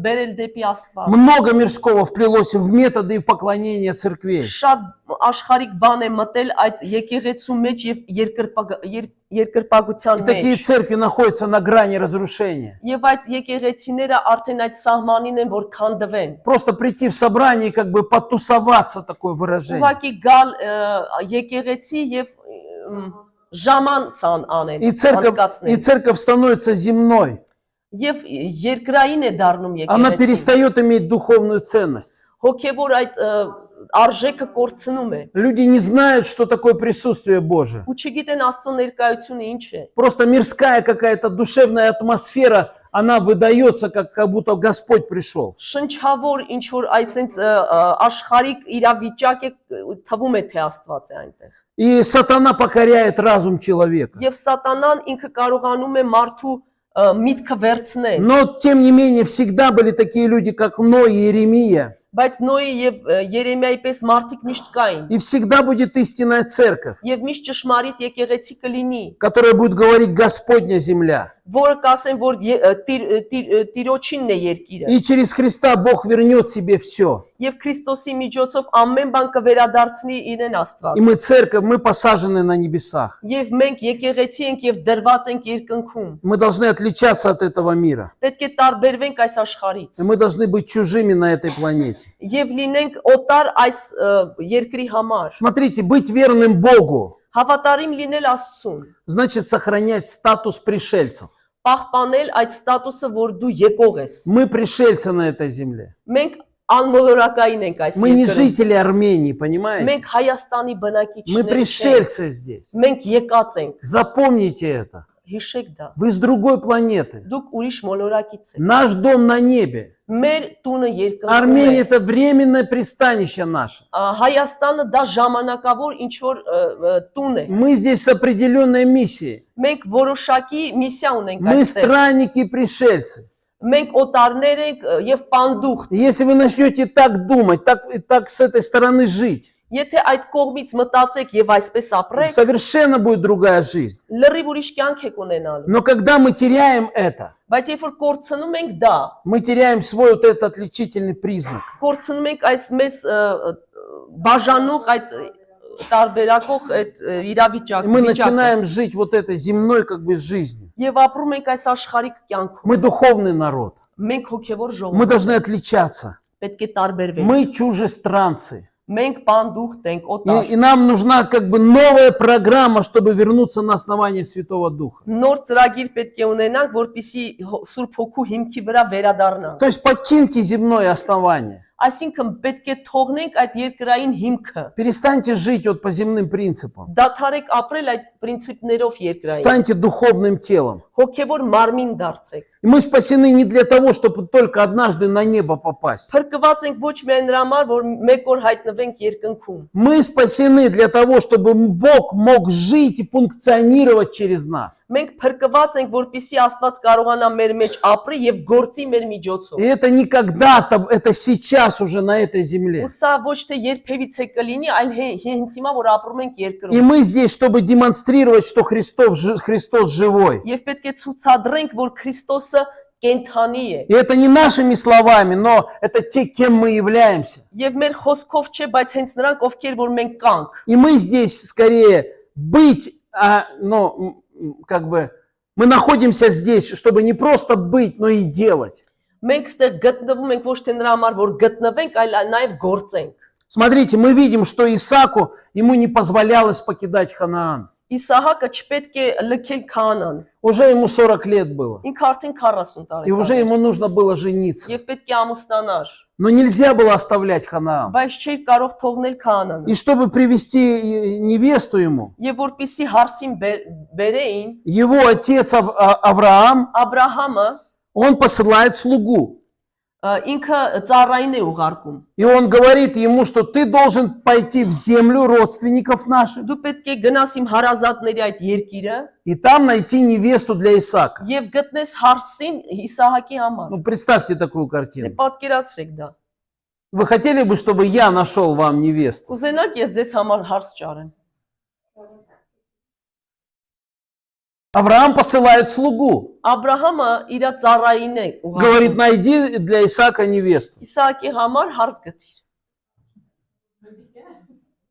բերել դեպի Աստված։ Много мирского вплелось в методы и в поклонение церквей. Շատ աշխարհիկ բան է մտել այդ եկեղեցու մեջ եւ երկրպագության И такие մեջ։ церкви находятся на грани разрушения. Եվ այդ եկեղեցիները արդեն այդ սահմանին են, որ քանդվեն։ Просто прийти в собрание и как бы потусоваться, такое выражение. Ուղղակի գալ եկեղեցի եւ ժամանցան անեն, И անցկացնեն։ церковь становится земной. Եվ երկրային է դառնում Она եկեղեցին։ перестает иметь духовную ценность. Հոգևոր այդ արժեքը կորցնում է։ Люди не знают, что такое присутствие Божие. Ու չգիտեն Աստծո ներկայությունը ինչ է։ Просто мирская какая-то душевная атмосфера, она выдается, как будто Господь пришел. Շնչավոր ինչ որ այսենց աշխարհիկ իրավիճակ է թվում է թե Աստված է այնտեղ։ И сатана покоряет разум человека. Եվ սատանան ինքը կարողանում է մարդու միտքը վերցնել։ Но, тем не менее, всегда были такие люди, как Ной и Иеремия. Բայց Նոյի եւ Երեմիայի պես մարդիկ միշտ կային։ И всегда будет истинная церковь, Եվ միշտ ճշմարիտ եկեղեցի կլինի, которая будет говорить «Господня земля». որը կասեն, որ Տիրոջինն է երկիրը։ И через Христа Бог вернет себе все. Եվ Քրիստոսի միջոցով ամեն բան կվերադարձնի իրեն Աստված։ И мы церковь, мы посажены на небесах. Եվ մենք եկեղեցի ենք եւ դրված ենք երկնքում։ Мы должны отличаться от этого мира. Պետք է տարբերվենք այս աշխարհից։ И мы должны быть чужими на этой планете. Եվ լինենք օտար այս երկրի համար։ Смотрите, быть верным Богу Հավատարիմ լինել Աստծուն։ значит сохранять статус пришельцев. Պահպանել այդ ստատուսը, որ դու եկող ես։ Мы пришельцы на этой земле. Մենք անմոլորակային ենք այս Мы не երկրում։ жители Армении, понимаете? Մենք Հայաստանի Мы բնակիչներ ենք։ пришельцы здесь. Մենք եկած ենք։ Запомните это. Հիշեք դա։ Вы с другой планеты. Դուք ուրիշ մոլորակից եք։ Наш дом на небе. Մեր տունը երկրում Армения է։ это временное пристанище наше. Հայաստանը դա ժամանակավոր ինչ որ տուն է։ Мы здесь с определенной миссией. Մենք որոշակի միսիա ունենք Мы այստեղ։ странники и пришельцы. Մենք օտարներ ենք եւ պանդուխտ։ Если вы начнете так думать, так с этой стороны жить, Եթե այդ կողմից մտածեք եւ այսպես ապրեք, совершенно будет другая жизнь. լրիվ ուրիշ կյանք եք ունենալու։ Но когда мы теряем это, Բայց երբ որ կորցնում ենք դա, мы теряем свой вот этот отличительный признак. կորցնում ենք այս մեզ բաժանող այդ տարբերակող այդ И իրավիճակը։ мы начинаем жить вот этой земной как бы жизнью. Եվ ապրում ենք այս աշխարհիկ կյանքում։ Мы духовный народ. Մենք հոգևոր Мы ժողով должны отличаться. պետք է տարբերվենք։ Мы чужестранцы. Մենք պանդուխտ ենք, օտար։ И нам нужна как бы новая программа, чтобы вернуться на основание Святого Духа. Նոր ծրագիր պետք է ունենանք, որպեսզի Սուրբ Հոգու հիմքի վրա վերադառնանք։ То есть покиньте земное основание. Այսինքն պետք է թողնենք այդ երկրային հիմքը։ Перестаньте жить вот по земным принципам. Դադարեք ապրել այդ պրինցիպներով երկրային։ Станьте духовным телом. Հոգևոր մարմին դարձեք։ И мы спасены не для того, чтобы только однажды на небо попасть. Փրկված ենք ոչ միայն նրա համար, որ մեկ օր հայտնվենք երկնքում։ Мы спасены для того, чтобы Бог мог жить и функционировать через нас. Մենք փրկված ենք, որպեսզի Աստված կարողանա մեր մեջ ապրի եւ գործի մեր И միջոցով։ это не когда-то, это сейчас уже на этой земле. Ու սա ոչ թե երբևիցե կլինի, այլ հենց հիմա որ ապրում ենք И երկրում։ мы здесь, чтобы демонстрировать, что Христос живой. Եվ պետք է ցուցադրենք, որ Քրիստոսը կենթանի է։ И это не нашими словами, но это те, кем мы являемся. Եվ մեր խոսքով չէ, բայց հենց նրանք, ովքեր որ մենք կանք։ И мы здесь скорее быть, как бы, мы находимся здесь, чтобы не просто быть, но и делать. Մենք ստեղ գտնվում ենք ոչ թե նրա համար, որ գտնվենք, այլ նաև գործենք։ Смотрите, мы видим, что Исааку, ему не позволялось покидать Ханаан. Իսահակը չպետք է լքել Քանան։ Уже ему 40 лет было. Ինքը արդեն 40 И уже տարեկան է։ ему нужно было жениться. Եվ պետք է ամուսնանար, Но нельзя было оставлять Ханаан. բայց չէր կարող թողնել Քանանը։ И чтобы привести невесту ему, Եվ որպեսի հարսին բերեին, его отец Авраам, Աբրահամը он посылает слугу. ինքը ծառային է ուղարկում։ И он говорит ему, что ты должен пойти в землю родственников наших Դու պետք է գնաս իմ հարազատների այդ երկիրը и там найти невесту для Исаака. եւ գտնես հարսին Իսահակի համար։ Ну, представьте такую Դե картину. պատկերացրեք դա։ Вы хотели бы, чтобы я нашел вам невесту? Կուզենաք ես ձեզ համար հարս ճարեմ։ Авраам посылает слугу. Աբրահամը իր ծառային է Говорит, ուղարկում։ найди для Исаака невесту. Իսահակի համար հարս գտիր։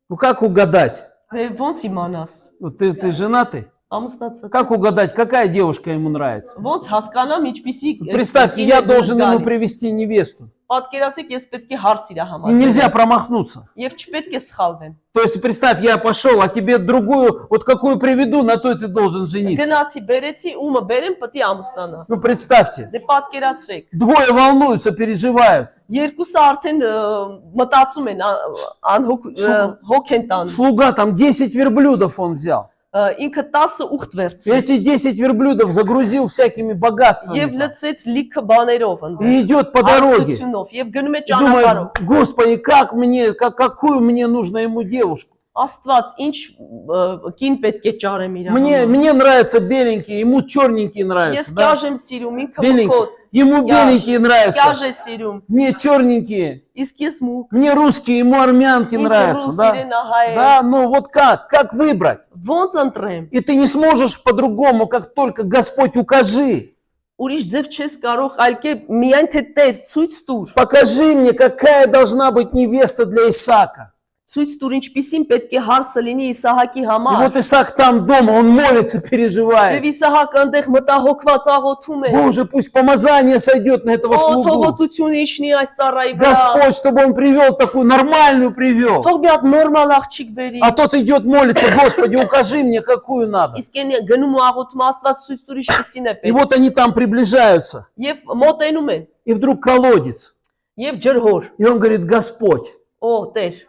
Ну, как угадать? Դե ո՞նց իմանաս։ Вот ты женатый? Ամուսնացած։ Как угадать, какая девушка ему нравится? Ոնց հասկանամ ինչպիսի Представьте, я должен ему привести невесту. Պատկերացեք ես պետք է հարս իր И համար։ нельзя промахнуться. Եվ չպետք է սխալվեմ։ То есть, представь, я пошел, а тебе другую, вот какую приведу, на той ты должен жениться. Գնացի, բերեցի, ումը բերեմ, պետք է ամուսնանաս։ Ну, представьте, Դե պատկերացրեք։ двое волнуются, переживают. Երկուսը արդեն մտածում են, անհոգ հոգ են տանում։ Слуга там 10 верблюдов он взял. Ինքը 10 ուխտ И վերցրեց эти 10 верблюдов загрузил всякими եւ богатствами. там. լցրեց լիքը բաներով ընդ։ И идет по дороге. Եվ гնում է Думает, ճանապարհով։ Господи, как мне, какую мне нужно ему девушку? Աստված, ինչ կին պետք է ճարեմ իր Мне нравятся беленькие, ему черненькие Ես нравятся. Да? կյաժ եմ սիրում, ինքը Беленькие. մկոտ, Ему беленькие нравятся, կյաժ է սիրում, мне черненькие, իսկ ես մուկ։ мне русские, ему армянки Ինքը нравятся. ռուս Да? իրեն ահա է։ Да, ну вот как выбрать? Ոնց ընտրեմ։ И ты не сможешь по-другому, как только Господь укажи. Ուրիշ ձև չես կարող այլ կերպ միայն թե Տեր ցույց տուր։ Покажи мне, какая должна быть невеста для Исаака. Ցույց տուր ինչպիսին պետք է հարսը լինի Իսահակի И համար։ вот Исаак там дома, он молится, Եվ переживает. Իսահակը այնտեղ մտահոգված աղոթում է։ Боже, пусть помазание сойдет на этого Ո слугу. թողոցությունը իջնի այս ծառայի վրա։ Господь, чтобы он привел такую нормальную привел. Թող մի հատ նորմալ աղջիկ բերի։ А тот идет молится, Господи, укажи мне, какую надо. Իսկ այն գնում ու աղոթում Աստված ցույց տուր ինչպիսին է И պետք։ вот они там приближаются. Եվ մոտենում են։ И вдруг колодец. Եվ ջրհոր։ И он говорит, Господь, Օ Տեր,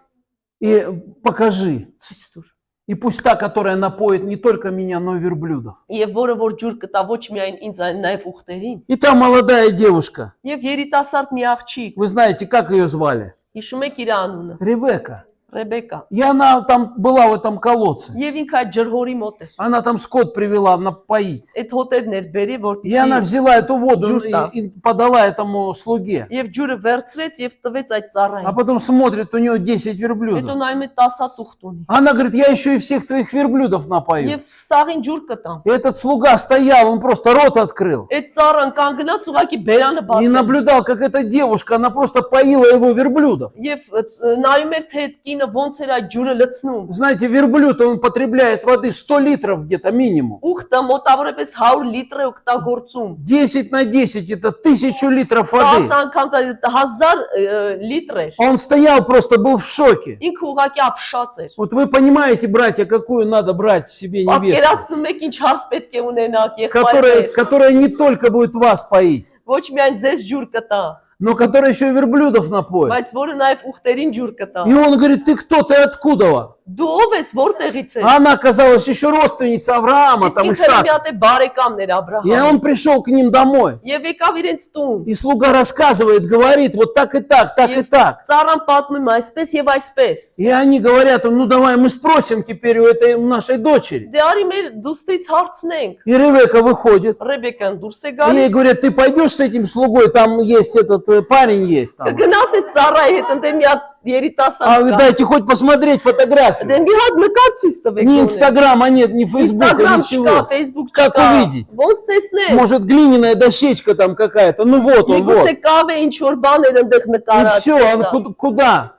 и покажи. ցույց տուր։ И пусть та, которая напоит не только меня, но и верблюдов. Եվ որ ջուր կտա ոչ միայն инձ, այլ նաև ուխտերին։ И там молодая девушка. Եվ երիտասարդ մի աղջիկ, Вы знаете, как ее звали? հիշում եք իր անունը, Ребекка. Ռեբեկա։ И она там была в этом колодце. Եվ ինքը այդ ջրհորի мոտ էր։ Она там скот привела напоить. Այդ հոտերն էր բերի, И она որպեսզի взяла эту воду Джурта. и подала этому слуге. եւ ջուրը վերցրեց եւ տվեց այդ А ծառային։ потом смотрит, у нее 10 Հետո верблюдов. նայում է 10 ուխտ ունի։ Она говорит, я еще и всех твоих верблюдов напою. Եվ սաղին ջուր կտամ։ И этот слуга стоял, он просто рот открыл. Այդ ծառան կանգնած ուղակի բերանը И բացել։ наблюдал, как эта девушка, она просто поила его верблюдов. Եվ նայում էր թե այդ կինը ոնց էր այդ ջուրը լցնում։ Знаете, верблюд, он потребляет воды 100 литров где-то минимум. Ուխտը մոտավորապես 100 լիտր է օգտագործում։ 10 на 10 это 1000 литров 10 воды. անգամ 1000 լիտր էր։ Он стоял, просто был в шоке. Ինքը ուղակի ապշած էր։ Вот вы понимаете, братья, какую надо брать себе невесту, Պատկերացնում եք ինչ հարց պետք է ունենաք եղբայրներ։ которая не только будет вас поить, Ոչ միայն ձեզ ջուր կտա, но которая еще и верблюдов напоит. բայց որը նաև ուխտերին ջուր կտա։ И он говорит, ты кто, ты откуда? Դու ով ես, որտեղից ես։ А она оказалась еще родственница Авраама, Իսկ там ինքը մի Исаака. հատ է բարեկամներ И Աբրահամ։ он пришел к ним домой. Եվ եկավ իրենց տուն։ И слуга рассказывает, говорит, вот так и так, так и Եվ так. ծառան պատմում է այսպես եւ այսպես։ И они говорят, ну давай мы спросим теперь у этой нашей дочери. Դե արի մեր դուստրից հարցնենք։ И Ревека выходит. Ռեբեկան դուրս է И ей գալիս։ говорят, ты пойдешь с этим слугой, там есть этот парень есть там. Գնաս այս ծառայի հետ, ընդ մի հատ А երիտասարդ вы կա։ дайте хоть посмотреть Դե фотографию. մի հատ նկար ցույց տվեք։ Ни Инстаграма нет, ни Фейсбука, Instagram ничего. չկա, Facebook Как չկա։ увидеть? Ոնց տեսնել։ Может, глиняная дощечка там какая-то. Ну вот он, вот. Միգուցե կավե ինչ որ բաներ ընդեղ И все, նկարած։ куда?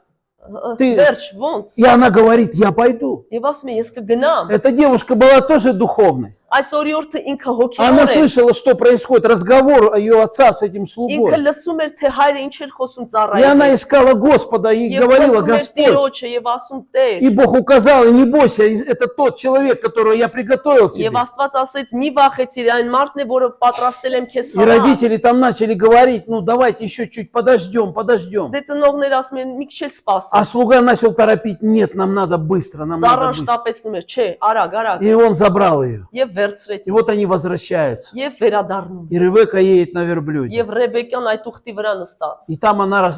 ты- Վերջ, ոնց։ И она говорит, я пойду. Եվ ասում է, ես կգնամ։ Эта девушка была тоже духовной. Այս օրիորդը ինքը Она հոգևոր է։ слышала, что происходит, разговор ее отца с этим Ինքը слугой. լսում էր, թե հայրը ինչ էր խոսում И ծառայի она հետ։ искала Господа и Եվ говорила, փնտրում էր Господь. Տիրոջը եւ ասում Տեր։ И Бог указал, и не бойся, это тот человек, которого я приготовил тебе. Եվ Աստված ասեց՝ մի վախեցիր, այն մարդն է, որը պատրաստել եմ քեզ И համար։ родители там начали говорить, ну давайте еще чуть подождем, подождем. Դե ծնողներ ասում են՝ մի քիչ սպասի։ А слуга начал торопить, нет, нам надо быстро, нам надо Ծառան быстро. շտապեցնում էր, չէ, արագ, արագ։ И он забрал ее. Եվ վերցրեց И вот они возвращаются. եւ վերադառնում И Ревека едет на верблюде. եւ Ռեբեկան այդ ուխտի вրա նստած И там она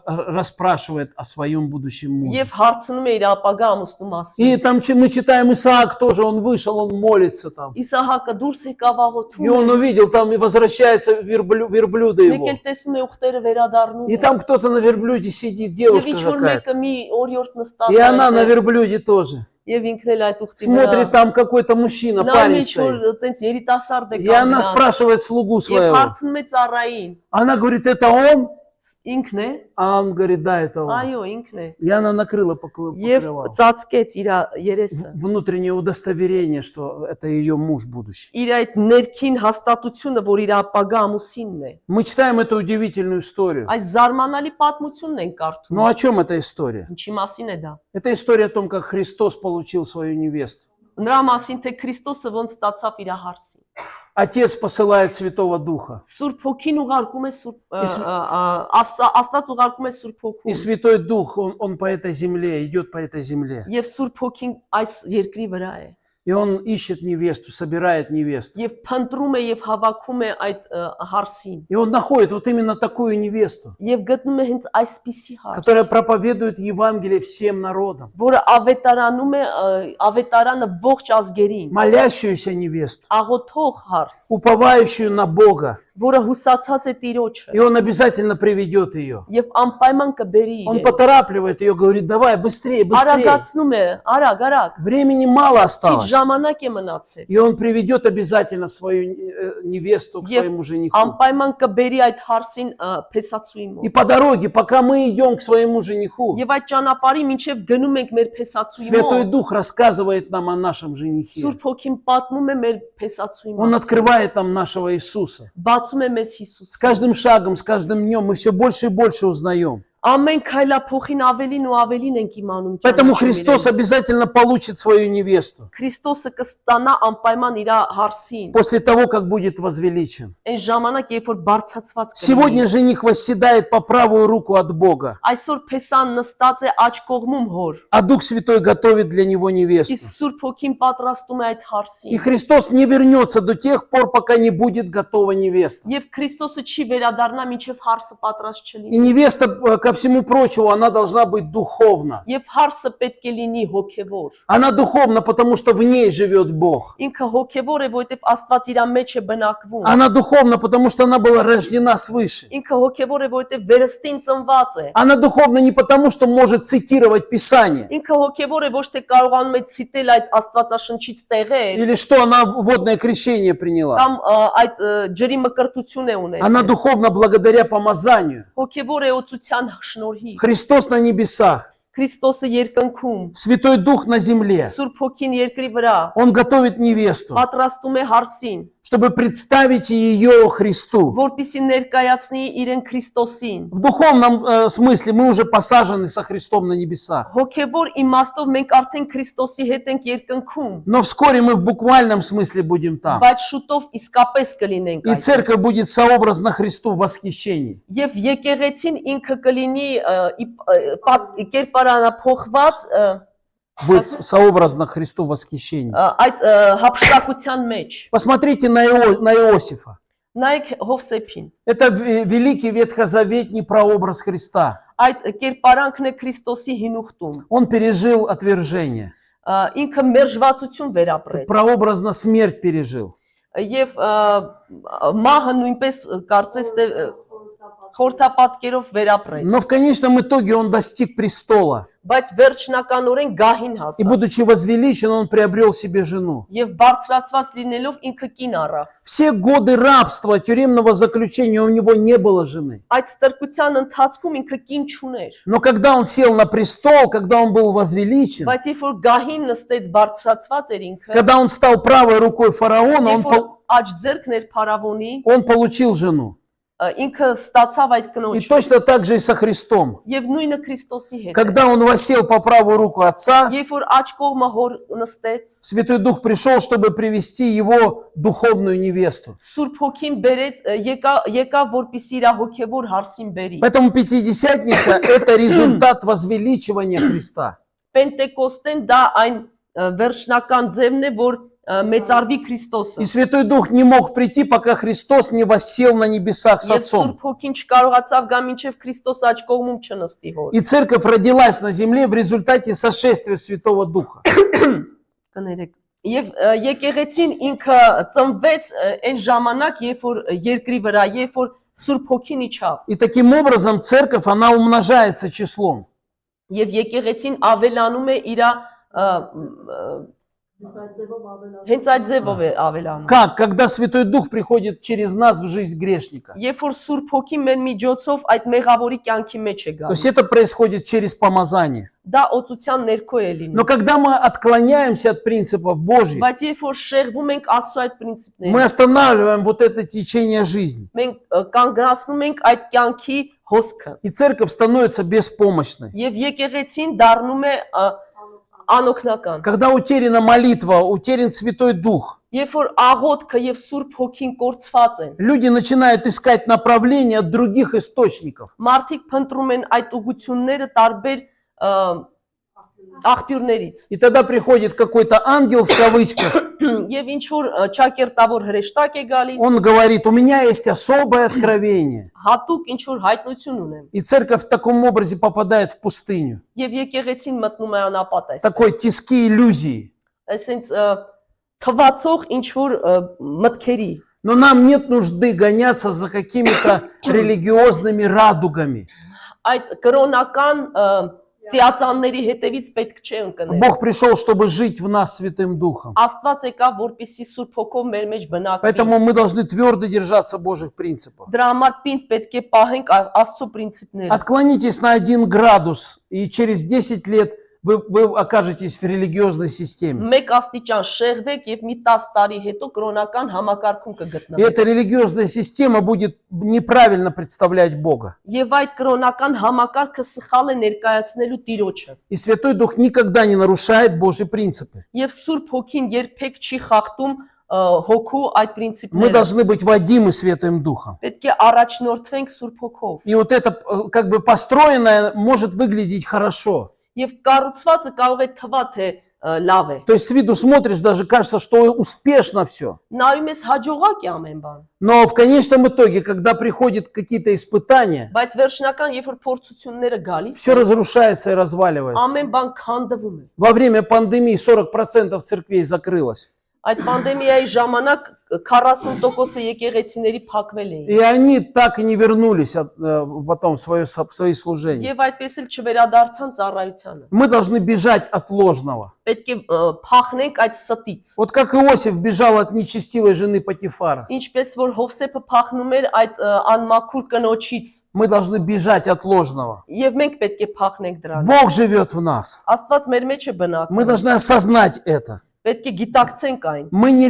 расспрашивает о своем будущем муже. եւ հարցնում է իր ապագա ամուսնու մասին И там мы читаем, Исаак тоже, он вышел, он молится там. Իսահակը դուրս եկավ И աղոթում он увидел, там и возвращается верблюда մեկ его. էլ տեսնում է ուխտերը վերադառնում И там кто-то на верблюде сидит, եւ девушка ինչ որ какая-то. մեկը մի օրիորդ նստած И она на է верблюде тоже. եւ ինքն էլ այդ ուխտի Смотрит, վրա там какой-то мужчина, նա парень ինչ որ стоит. տենց երիտասարդ է И она կանգնած спрашивает слугу եւ своего. հարցնում է ծառային Она говорит, это он? ինքն է А он говорит, да, это он. այո ինքն է И она накрыла եւ покрывал. ծածկեց իր երեսը Внутреннее удостоверение, что это ее муж будущий. իր այդ ներքին հաստատությունը որ իր ապագա ամուսինն է Мы читаем эту удивительную историю. այս զարմանալի պատմությունն են կարդում Но о чем эта история? ինչի մասին է դա Это история о том, как Христос получил свою невесту. նրա մասին թե Քրիստոսը ոնց ստացավ իր հարսին Отец посылает Святого Духа. Սուրբ հոգին ուղարկում է Աստված ուղարկում է Սուրբ И հոգուն Святой Дух, он по этой земле, идет по этой земле. եւ Սուրբ հոգին այս երկրի վրա է И он ищет невесту, собирает невесту. եւ փնտրում է եւ հավաքում է այդ հարսին И он находит вот именно такую невесту, եւ գտնում է հենց այսպիսի հարս которая проповедует Евангелие всем народам. որը ավետարանում է ավետարանը ողջ ազգերին Молящуюся невесту, աղոթող հարս уповающую на Бога. որը հուսացած է Տիրոջը И он обязательно приведет ее. եւ անպայման կբերի Он իրեն поторапливает ее, говорит, давай, быстрее, быстрее. արագացնում է արագ Времени мало քիչ осталось. ժամանակ է մնացել И он приведет обязательно свою невесту к եւ своему жениху. անպայման կբերի այդ հարսին փեսացուի И մոտ по дороге, пока мы идем к своему жениху, եւ այդ ճանապարհի մինչեւ գնում ենք մեր փեսացուի Святой մոտ Дух рассказывает нам о нашем женихе. Սուրբ հոգին պատմում է մեր փեսացուի Он մասին открывает нам нашего Иисуса. բացում է մեզ Հիսուս С каждым шагом, с каждым днем мы все больше и больше узнаем. ամեն քայլափոխին ավելին ու ավելին ենք իմանում Поэтому ճանաչում Христос իրեն։ обязательно получит свою невесту Քրիստոսը կստանա անպայման իր հարսին после того, как будет возвеличен. այն ժամանակ երբ որ բարձրացված Сегодня жених восседает по правую руку от Бога, այսօր փեսան նստած է աջ կողմում հոր а Дух Святой готовит для него невесту. իսկ Սուրբ հոգին պատրաստում է այդ И հարսին Христос не вернется до тех пор, пока не будет готова невеста. եւ Քրիստոսը չի վերադառնա մինչեւ հարսը պատրաստ И չլինի невеста, ко всему прочему, она должна быть духовна. եւ հարսը պետք է լինի հոգեվոր Она духовна, потому что в ней живет Бог. ինքը հոգեվոր է որովհետեւ Աստված իր մեջ է բնակվում Она духовна, потому что она была рождена свыше. ինքը հոգեվոր է որովհետեւ վերստին ծնված է Она духовна не потому, что может цитировать Писание. ինքը հոգեվոր է ոչ թե կարողանում է ցիտել այդ Աստվածաշնչից տեղեր Или что она водное крещение приняла. կամ այդ ջրի մկրտություն է Она ունեցել духовна благодаря помазанию. հոգեվոր է օծության շնորհիվ Христос на небесах, Քրիստոսը երկնքում Святой Дух на земле. Սուրբ հոգին երկրի вրա Он готовит невесту, պատրաստում է հարսին чтобы представить ее Христу. որպիսի ներկայացնի իրեն Քրիստոսին В духовном смысле мы уже посажены со Христом на небесах. հոգեվոր իմաստով մենք արդեն Քրիստոսի հետ ենք երկնքում Но вскоре мы в буквальном смысле будем там. բայց շուտով իսկապես կլինենք И այդ церковь будет сообразна Христу в восхищении. եւ եկեղեցին ինքը կլինի կերպարանափոխված Будет сообразна Христу в восхищении. այդ հապշտակության մեջ Посмотрите на Иосифа. նայեք Հովսեփին Это великий ветхозаветний прообраз Христа. այդ կերպարանքն է Քրիստոսի հինուխտում Он пережил отвержение. ինքը մերժվածություն վերապրեց Прообразно смерть пережил. եւ մահը нույնպես կարծես թե խորթապատկերով վերապրեց Но в конечном итоге он достиг престола. բայց վերջնականորեն գահին И հասավ будучи возвеличен, он приобрел себе жену. եւ բարձրացված լինելով ինքը կին առավ Все годы рабства, тюремного заключения у него не было жены. այդ ստրկության ընթացքում ինքը կին չուներ Но когда он сел на престол, когда он был возвеличен, բայց երբ որ գահին нստեց բարձրացված էր ինքը когда он стал правой рукой фараона, երբ որ աջ ձեռքն էր փարավոնի он получил жену. ինքը ստացավ այդ И կնոջ точно так же и со Христом. եւ նույնը Քրիստոսի հետ Когда он восел по правую руку Отца, երբ որ աջ կողմը հոր նստեց Святой Дух пришел, чтобы привести его духовную невесту. Սուրբ հոգին բերեց եկավ որպիսի իր հոգեվոր հարսին բերի Поэтому Пятидесятница – это результат возвеличивания Христа. Պենտեկոստեն դա այն վերջնական ձևն է որ մեծարվի И Քրիստոսը։ Святой Дух не мог прийти, пока Христос не воссел на небесах с Եվ Отцом. Սուրբ Հոգին չկարողացավ գա մինչև Քրիստոս աջ կողմում չնստի հոր։ И церковь родилась на земле в результате сошествия Святого Духа. Կներեք։ Եվ եկեղեցին ինքը ծնվեց այն ժամանակ, երբ որ երկրի վրա, երբ որ Սուրբ Հոգին իջավ։ И таким образом церковь, она умножается числом. Եվ եկեղեցին ավելանում է իր հենց այդ ձևով է ավելանում։ Как? Когда Святой Дух приходит через нас в жизнь грешника. Երբ որ Սուրբ Հոգին մեր միջոցով այդ մեղավորի կյանքի մեջ է То есть գալիս։ это происходит через помазание. Դա օծության ներքո է Но լինում։ когда мы отклоняемся от принципов Божьих, Բայց երբ որ շեղվում ենք Աստծո այդ мы պրինցիպներին, останавливаем вот это течение жизни. մենք կանգնացնում ենք այդ կյանքի հոսքը։ И церковь становится беспомощной. Եվ եկեղեցին դառնում է անօգնական։ Когда утеряна молитва, утерян Святой Дух, Երբ որ աղոթքը եւ Սուրբ Հոգին կորցված են, люди начинают искать направления от других источников. մարդիկ փնտրում են այդ ուղությունները տարբեր աղբյուրներից։ И тогда приходит какой-то ангел в кавычках, Եվ ինչ որ ճակերտավոր հրեշտակ է գալիս, он говорит, у меня есть особое откровение. հատուկ ինչ որ հայտնություն ունեմ։ И церковь в таком образе попадает в пустыню. Եվ եկեղեցին մտնում է անապատ Такой այսպես։ тиски иллюзии. Այսինքն թվացող ինչ որ մտքերի։ Но нам нет нужды гоняться за какими-то религиозными радугами. Այդ կրոնական ծիածանների հետևից պետք չէ ընկնել։ Бог пришел, чтобы жить в нас Святым Духом. Աստված եկավ, որպեսզի Սուրբ Հոգով մեր մեջ բնակվի։ Поэтому мы должны твердо держаться Божьих принципов. Դրա համար պինդ պետք է պահենք Աստծո պրինցիպները։ Отклонитесь на 1 градус, и через 10 лет вы окажетесь в религиозной системе. Մեկ աստիճան շեղվեք եւ մի 10 տարի հետո կրոնական համակարգում И կգտնվեք։ эта религиозная система будет неправильно представлять Бога. Եվ այդ կրոնական համակարգը սխալ է ներկայացնելու Տիրոջը։ И Святой Дух никогда не нарушает Божьи принципы. Եվ Սուրբ Հոգին երբեք չի խախտում հոգու այդ Мы պրինցիպները։ должны быть водимы Святым Духом. Պետք է առաջնորդվենք Սուրբ Հոգով։ И вот это как бы построенное может выглядеть хорошо. Եվ կառուցվածը կարող է թվա թե լավ է։ То есть с виду смотришь, даже кажется, что успешно все. Նայում ես հաջողակ է ամեն բան։ Но в конечном итоге, когда приходят какие-то испытания, Բայց վերջնական երբ որ փորձությունները գալիս, все разрушается и разваливается. ամեն բան քանդվում է։ Во время пандемии 40% церквей закрылось. Այդ պանդեմիայի ժամանակ 40% եկեղեցիների փակվել էին։ И они так и не вернулись потом в свои служения. Եվ այդպես էլ չվերադարձան ծառայությանը։ Мы должны бежать от ложного. Պետք է փախնենք այդ ստից։ Вот как Иосиф бежал от нечестивой жены Потифара. Ինչպես որ Հովսեփը փախնում էր այդ անմաքուր կնոջից, Мы должны бежать от ложного. եւ մենք պետք է փախնենք դրանից։ Бог живет в нас. Աստված մեր մեջ է Мы բնակվում։ должны осознать это. Պետք է գիտակցենք այն։ Мы не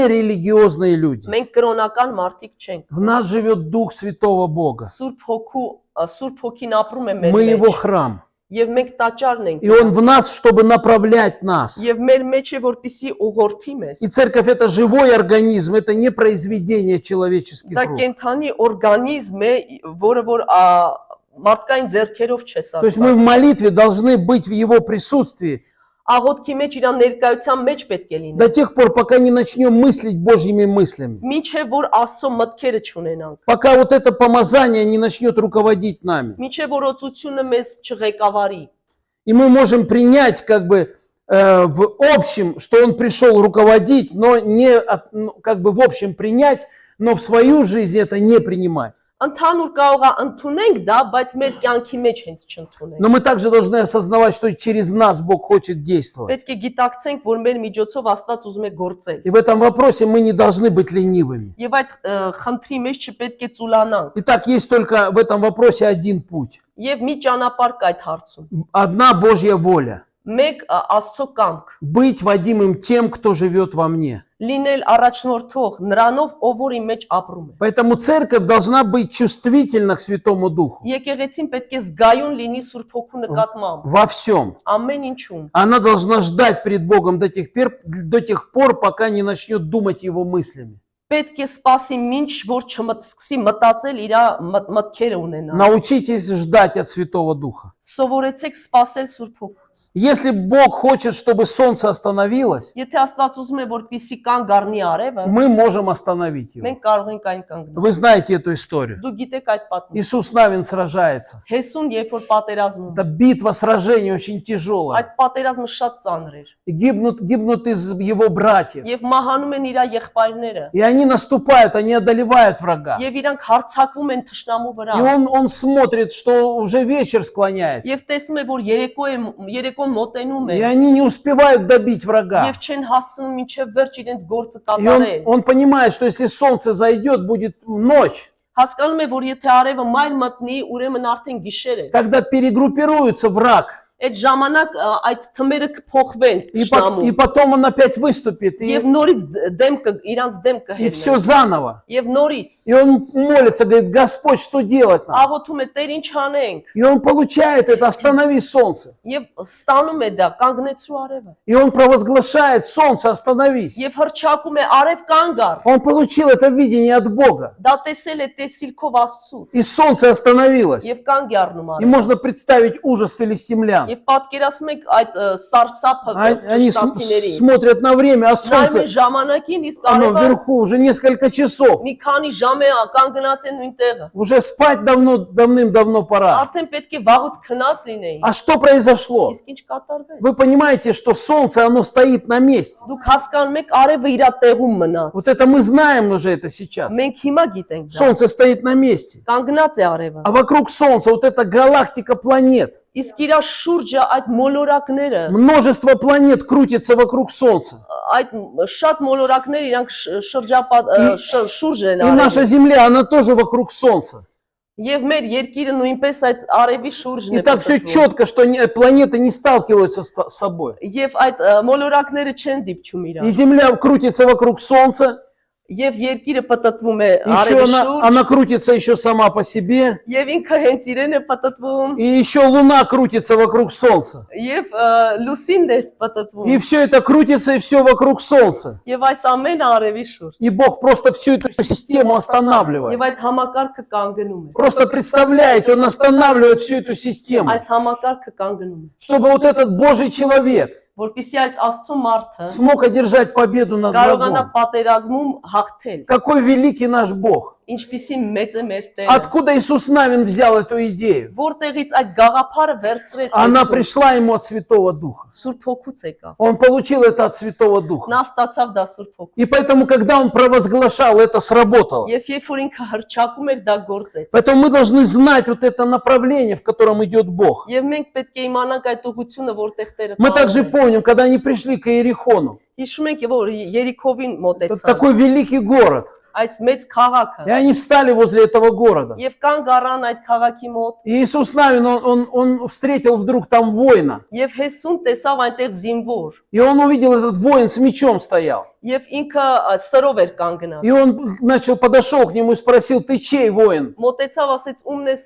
религиозные люди. Մենք կրոնական մարդիկ չենք։ В нас живет Дух Святого Бога. Սուրբ Հոգին апրում է մեր Мы Его մեջ։ храм. Եվ մենք տաճարն ենք։ И Он в нас, чтобы направлять нас. Եվ մեր մեջ է որպեսի ուղղորդի մեզ։ И церковь это живой организм, это не произведение человеческих Դա рук. կենթանի օրգանիզմ է, որը որ մարդկային ձեռքերով չէ То есть мы в ստացված։ молитве должны быть в Его присутствии Աղոթքի մեջ իր ներկայության մեջ պետք է լինել։ до тех пор, пока не начнем мыслить Божьими мыслями. Մինչև որ Աստծո մտքերը չունենանք։ Пока вот это помазание не начнет руководить нами. Մինչև որ օծությունը մեզ չղեկավարի։ И мы можем принять как бы в общем, что Он пришел руководить, но не как бы в общем принять, но в свою жизнь это не принимать. Ընդհանուր կարող է ընդունենք դա, բայց մեր կյանքի մեջ հենց չընդունենք։ Но мы также должны осознавать, что через нас Бог хочет действовать. Պետք է գիտակցենք, որ մեր միջոցով Աստված ուզում է գործել։ И в этом вопросе мы не должны быть ленивыми. Եվ այդ խնդրի մեջ չպետք է ծուլանանք։ Итак, есть только в этом вопросе один путь. Եվ մի ճանապարհ կա այդ հարցում։ Одна Божья воля. Մեկ Աստծո կամք։ Быть водимым тем, кто живет во мне. Լինել առաջնորդող նրանով, ով որ իմ մեջ ապրում է։ Поэтому церковь должна быть чувствительна к Святому Духу. Եկեղեցին պետք է զգայուն լինի Սուրբ Հոգու նկատմամբ։ Во всем. Ամեն ինչում։ Она должна ждать пред Богом до тех пор, пока не начнет думать Его мыслями. Պետք է սպասի մինչ որ չսկսի մտածել իր մտքերը ունենալ։ Научитесь ждать от Святого Духа. Սովորեցեք սպասել Սուրբ Հոգու։ Если Бог хочет, чтобы солнце остановилось, Եթե Աստված ուզում է որպեսզի կանգ առնի արևը, мы можем остановить его. մենք կարող ենք այն կանգնել։ Вы знаете эту историю. Դու գիտեք այդ պատմությունը։ Иисус Навин сражается. Հեսուն երբ որ պատերազմում, Это битва, сражение очень тяжелое. այդ պատերազմը շատ ծանր էր։ И гибнут из его братьев. Եվ մահանում են իր եղբայրները, И они наступают, они одолевают врага. եւ իրանք հարձակվում են թշնամու վրա։ И он смотрит, что уже вечер склоняется. Եվ տեսնում է, որ երեկոն մոտենում И է, они не успевают добить врага. եւ չեն հասնում մինչեւ վերջ իրենց գործը И կատարել։ он понимает, что если солнце зайдет, будет ночь. Հասկանում է, որ եթե արևը մայր մտնի, ուրեմն արդեն գիշեր է։ Тогда перегруппируется враг. Այդ ժամանակ այդ թմերը կփոխվեն И թշնամու потом он опять выступит. եւ И նորից իրանց դեմ все կհելնեն заново. եւ նորից И он молится, говорит: Господь, что делать нам? աղոթում է Տեր ինչ անենք И он получает это: останови солнце. եւ ստանում է դա կանգնեցրու արևը И он провозглашает: солнце, остановись. եւ հրճակում է արև կանգ առ Он получил это видение от Бога. դա տեսել է տեսիլքով Աստծուց И солнце остановилось. եւ կանգ է առնում И արևը можно представить ужас филистимлян. եւ պատկերացնում եք այդ սարսափը Они քրիստոնյաների смотрят на время, а նայում солнце, են ժամանակին իսկ оно արևը вверху уже несколько часов. մի քանի ժամ է կանգնած է նույն տեղը Уже спать давным-давно пора. արդեն պետք է վաղուց քնած լինեին А что произошло? իսկ ինչ կատարվեց Вы понимаете, что солнце, оно стоит на месте. Դուք հասկանում եք արևը իր տեղում մնաց։ Вот это мы знаем уже это сейчас. Մենք հիմա գիտենք դա։ Солнце стоит на месте. Կանգնած է արևը։ А вокруг солнца вот эта галактика планет. Իսկ իր շուրջը այդ մոլորակները, Множество планет крутится вокруг солнца. այդ շատ մոլորակներ իրանք շուրջ են И наша արևի։ Земля, она тоже вокруг солнца. Եվ մեր երկիրը нույնպես այդ արևի շուրջն И է։ так все պտտվում։ четко, что планеты не сталкиваются с собой. Եվ այդ մոլորակները չեն դիպչում И իրար։ Земля крутится вокруг солнца. Եվ երկիրը պտտվում է Еще արևի շուրջ, она крутится еще сама по себе. եւ ինքը հենց իրեն է պտտվում, И еще Луна крутится вокруг солнца. եւ լուսինն է պտտվում։ И все это крутится, и все вокруг солнца. Եվ այս ամենը արևի շուրջ։ И Бог просто всю эту систему останавливает. Եվ այդ համակարգը կանգնում է։ Просто представляете, Он останавливает всю эту систему. Այս համակարգը կանգնում է, Чтобы вот этот Божий человек որպեսզի այս Աստծո մարդը смог одержать победу над կարողանա врагом. պատերազմում հաղթել։ Какой великий наш Бог. Ինչպիսի մեծ է մեր Տերը։ Откуда Иисус Навин взял эту идею? Որտեղից այդ գաղափարը վերցրեց Она Հիսուս, пришла ему от Святого Духа. Սուրբ Հոգուց եկավ։ Он получил это от Святого Духа. Նա ստացավ դա Սուրբ Հոգու։ И поэтому, когда он провозглашал, это сработало. Եվ երբ որ ինքը հրճակում էր, դա գործեց։ Поэтому мы должны знать вот это направление, в котором идет Бог. Եվ մենք պետք է իմանանք այդ ուղղությունը, որտեղ Տերը Мы также տանում է։ помним, когда они пришли к Иерихону. Հիշում եք, որ Երիքովին Это մոտեցան, такой великий город. այս մեծ քաղաքը, И они встали возле этого города. եւ կանգ առան այդ քաղաքի մոտ, И Иисус Навин, он встретил вдруг там воина. եւ Հեսուն տեսավ այնտեղ զինվոր, И он увидел, этот воин с мечом стоял. եւ ինքը սրով էր կանգնած։ И он подошел к нему и спросил: ты чей воин? Մոտեցավ ասեց ումն ես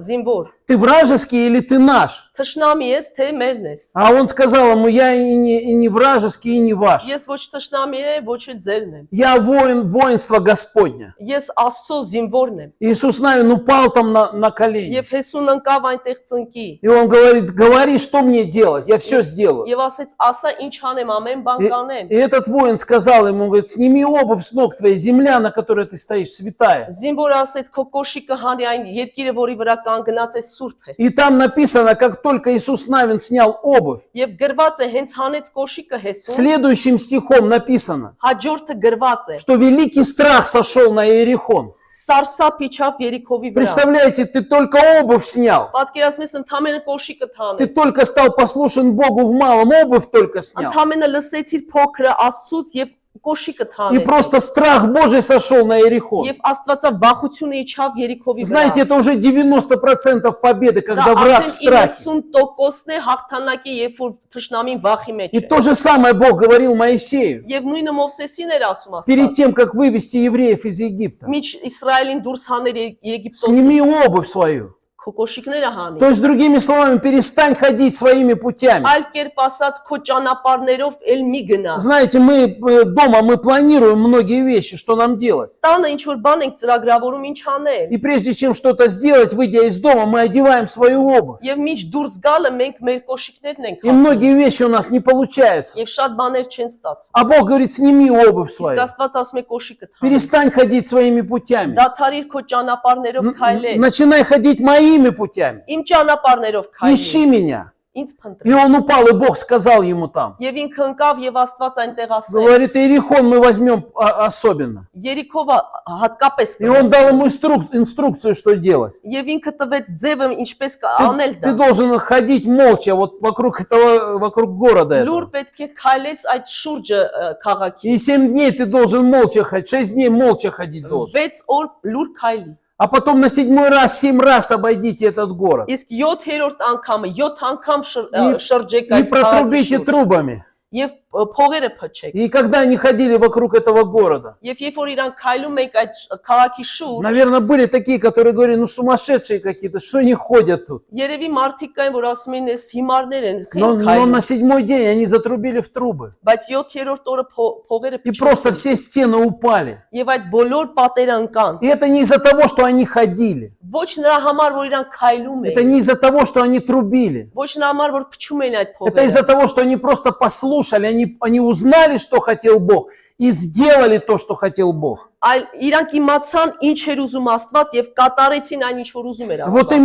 զինվոր, Ты вражеский или ты наш? թշնամի ես թե մերն ես։ А он сказал ему: я и не вражеский, и не ваш. Ես ոչ թշնամի եմ, ոչ էլ ձերն եմ։ Я воин воинства Господня. Ես Աստծո զինվորն եմ։ Иисус Навин упал там на колени. Եվ Հեսուն ընկավ այնտեղ ծնկի։ И он говорит: говори, что мне делать, я все сделаю. Եվ ասեց, ասա ինչ անեմ, ամեն բան կանեմ։ И этот воин сказал ему, говорит: сними обувь с ног твоей, земля, на которой ты стоишь, святая. Զինվորը ասեց, քո կոշիկը հանի այն երկիրը, որի վրա կանգնած է սուրբ է։ И там написано, как только Иисус Навин снял обувь, Եվ գրված է, հենց հանեց կոշիկը Հեսուն, следующим стихом написано, հաջորդը գրված է, что великий страх сошел на Иерихон. սարսափ իջավ Երիքովի վրա։ Представляете, ты только обувь снял. Պատկերացնում ես, ընդամենը կոշիկը Ты թանեց։ только стал послушен Богу в малом, обувь только снял. Ընդամենը лսեցիր փոքրը Աստծուց եւ կոշիկը И թանեց։ просто страх Божий сошел на Иерихон. Եվ Աստվածա վախությունը իջավ Երիքովի վրա։ Знаете, это уже 90% победы, когда враг в страхе. 90%-ն է հաղթանակի, երբ որ թշնամին վախի մեջ И է։ то же самое Бог говорил Моисею Եվ нույնը Մովսեսին էր ասում перед Աստված։ тем, как вывести евреев из Египта. Միջ Իսրայելին դուրս հաներ Եգիպտոսից։ Сними обувь свою. քո կոշիկները հանի։ То есть, другими словами, перестань ходить своими путями. Այլ կերպ ասած, քո ճանապարհներով էլ մի գնա։ Знаете, мы дома мы планируем многие вещи, что нам делать. Տանը ինչ որ բան ենք ծրագրավորում ինչ անել։ И прежде чем что-то сделать, выйдя из дома, мы одеваем свою обувь. Եվ միջ դուրս գալը մենք մեր կոշիկներն ենք И многие вещи у нас не получаются. Եվ շատ բաներ չեն ստացվում։ А Бог говорит, сними обувь Իսկ свою. Աստված ասում է կոշիկդ հանի։ Перестань ходить своими путями. Դադարիր քո ճանապարհներով քայլել։ Начинай ходить моими путями. Իմ ճանապարհներով Ищи քայլել։ меня. Ինձ փնտրել։ И он упал, и Бог сказал ему там. Եվ ինքը ընկավ եւ Աստված այնտեղ ասեց. Говорит, Иерихон мы возьмем особенно. Երիքովը հատկապես И он дал ему инструкцию, что делать. Եվ ինքը տվեց ձևը ինչպես անել Ты դա։ должен ходить молча вот вокруг города Լուր этого. պետք է քայլես այդ շուրջը քաղաքի։ И 7 дней ты должен молча ходить, 6 дней молча ходить должен. 6 օր լուր քայլի։ А потом на 7-й раз 7 раз обойдите этот город. Իսկ 7-րդ անգամը 7 անգամ շրջեք И այդ քաղաքի протрубите շուրջ։ трубами. Եվ փողերը փչեք։ И когда они ходили вокруг этого города, Եվ երբ որ իրան քայլում եք այդ քաղաքի շուրջ, наверное, были такие, которые говорили, ну сумасшедшие какие-то, что они ходят тут. երևի մարդիկ կային, որ ասում են, «Էս հիմարներ են, Но քայլում»։ на 7-й день они затрубили в трубы. Բայց 7-րդ օրը փողերը И просто փչեցին։ все стены упали. Եվ այդ բոլոր պատերը ընկան։ И это не из-за того, что они ходили. Ոչ նրա համար, որ իրան քայլում Это էին, не из-за того, что они трубили. ոչ նրա համար, որ փչում էին այդ Это из-за փողերը։ того, что они просто послушали, они узнали, что хотел Бог, и сделали то, что хотел Бог. Այլ իրանք իմացան ինչ էր ուզում Աստված եւ կատարեցին այն ինչ որ ուզում էր Вот Աստված։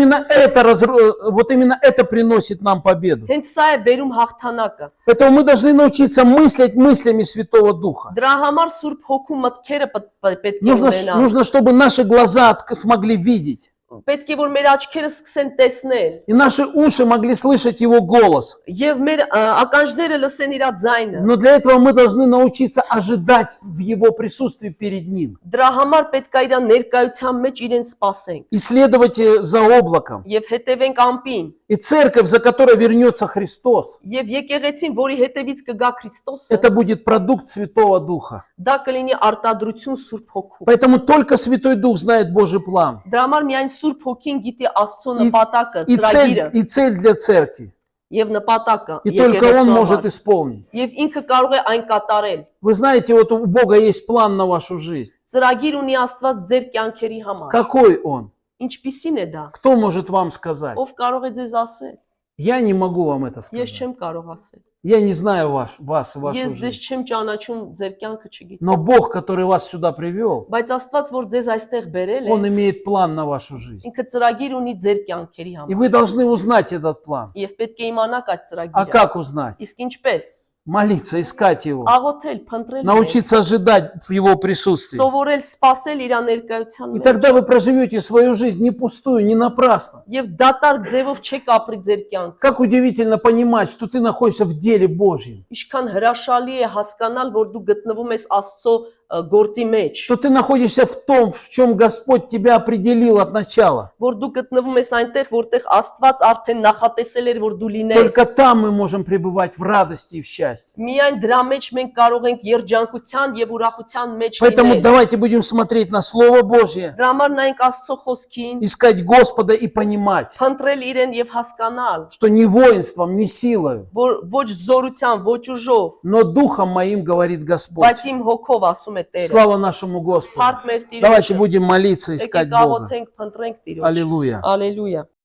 именно это приносит нам победу. Հենց սա է բերում հաղթանակը։ Поэтому мы должны научиться мыслить мыслями Святого Духа. Дրա համար Սուրբ Հոգու մտքերը պետք է ունենան։ Нужно, чтобы наши глаза смогли видеть, Պետք է որ մեր աչքերը սկսեն տեսնել и наши уши могли слышать Его голос. եւ մեր ականջները լսեն իր ձայնը։ Но для этого мы должны научиться ожидать в Его присутствии перед Ним. Դրա համար պետք է իր ներկայության մեջ իրեն սпасենք И следовать за облаком. եւ հետևենք ամպին И церковь, за которой вернется Христос, եւ եկեղեցին, որի հետևից կգա Քրիստոսը, это будет продукт Святого Духа. դա կլինի արտադրություն Սուրբ Հոգու։ Поэтому только Святой Дух знает Божий план. Դրա համար միայն Սուրբ Հոգին գիտի Աստծո И, նպատակը, и, ծրագիրը цель, и цель для церкви. եւ նպատակը И только Он может исполнить. Եվ ինքը կարող է այն կատարել։ Вы знаете, вот у Бога есть план на вашу жизнь. Ծրագիր ունի Աստված ձեր կյանքերի համար։ Какой Он? Ինչպիսին է դա։ Кто может вам сказать? Ով կարող է ձեզ ասել։ Я не могу вам это Ես сказать. չեմ կարող ասել։ Я не знаю вас и вашу Ես ձեզ жизнь. չեմ ճանաչում, ձեր կյանքը չգիտեմ։ Но Бог, который вас сюда привел, Բայց Աստված, որ ձեզ այստեղ բերել Он է, имеет план на вашу жизнь. ինքը ծրագիր ունի ձեր կյանքերի И համար։ вы должны узнать этот план. Եվ պետք է իմանաք այդ А ծրագիրը։ как узнать? Իսկ ինչպես։ Молиться, искать Его. Աղոթել, փնտրել, Научиться ожидать в Его присутствии. սովորել, սпасել իր ներկայության И մեջ։ тогда вы проживете свою жизнь не пустую, не напрасно. Եվ դատարկ ձևով չեք ապրի ձեր կյանքը։ Как удивительно понимать, что ты находишься в деле Божьем. Ինչքան հրաշալի է հասկանալ, որ դու գտնվում ես Աստծո գործի մեջ, Что ты находишься в том, в чем Господь тебя определил от начала. որ դու գտնվում ես այնտեղ, որտեղ Աստված արդեն նախատեսել էր, որ դու լինես։ Только там мы можем пребывать в радости и в счастье. Միայն դրա մեջ մենք կարող ենք երջանկության եւ ուրախության մեջ Поэтому լինել։ давайте будем смотреть на Слово Божье, Դրա համար նայենք Աստծո խոսքին, искать Господа и понимать, փնտրել իրեն եւ հասկանալ, что не воинством, не силою, որ ոչ զորությամբ, ոչ ուժով, но Духом моим, говорит Господь. բայց իմ հոգով ասում է Տերը։ Слава нашему Господу. Փառք մեր Давайте Տիրոջը։ будем молиться, искать Եկեք Бога. աղոթենք, փնտրենք Տիրոջ։ Аллилуйя. Ալելույա։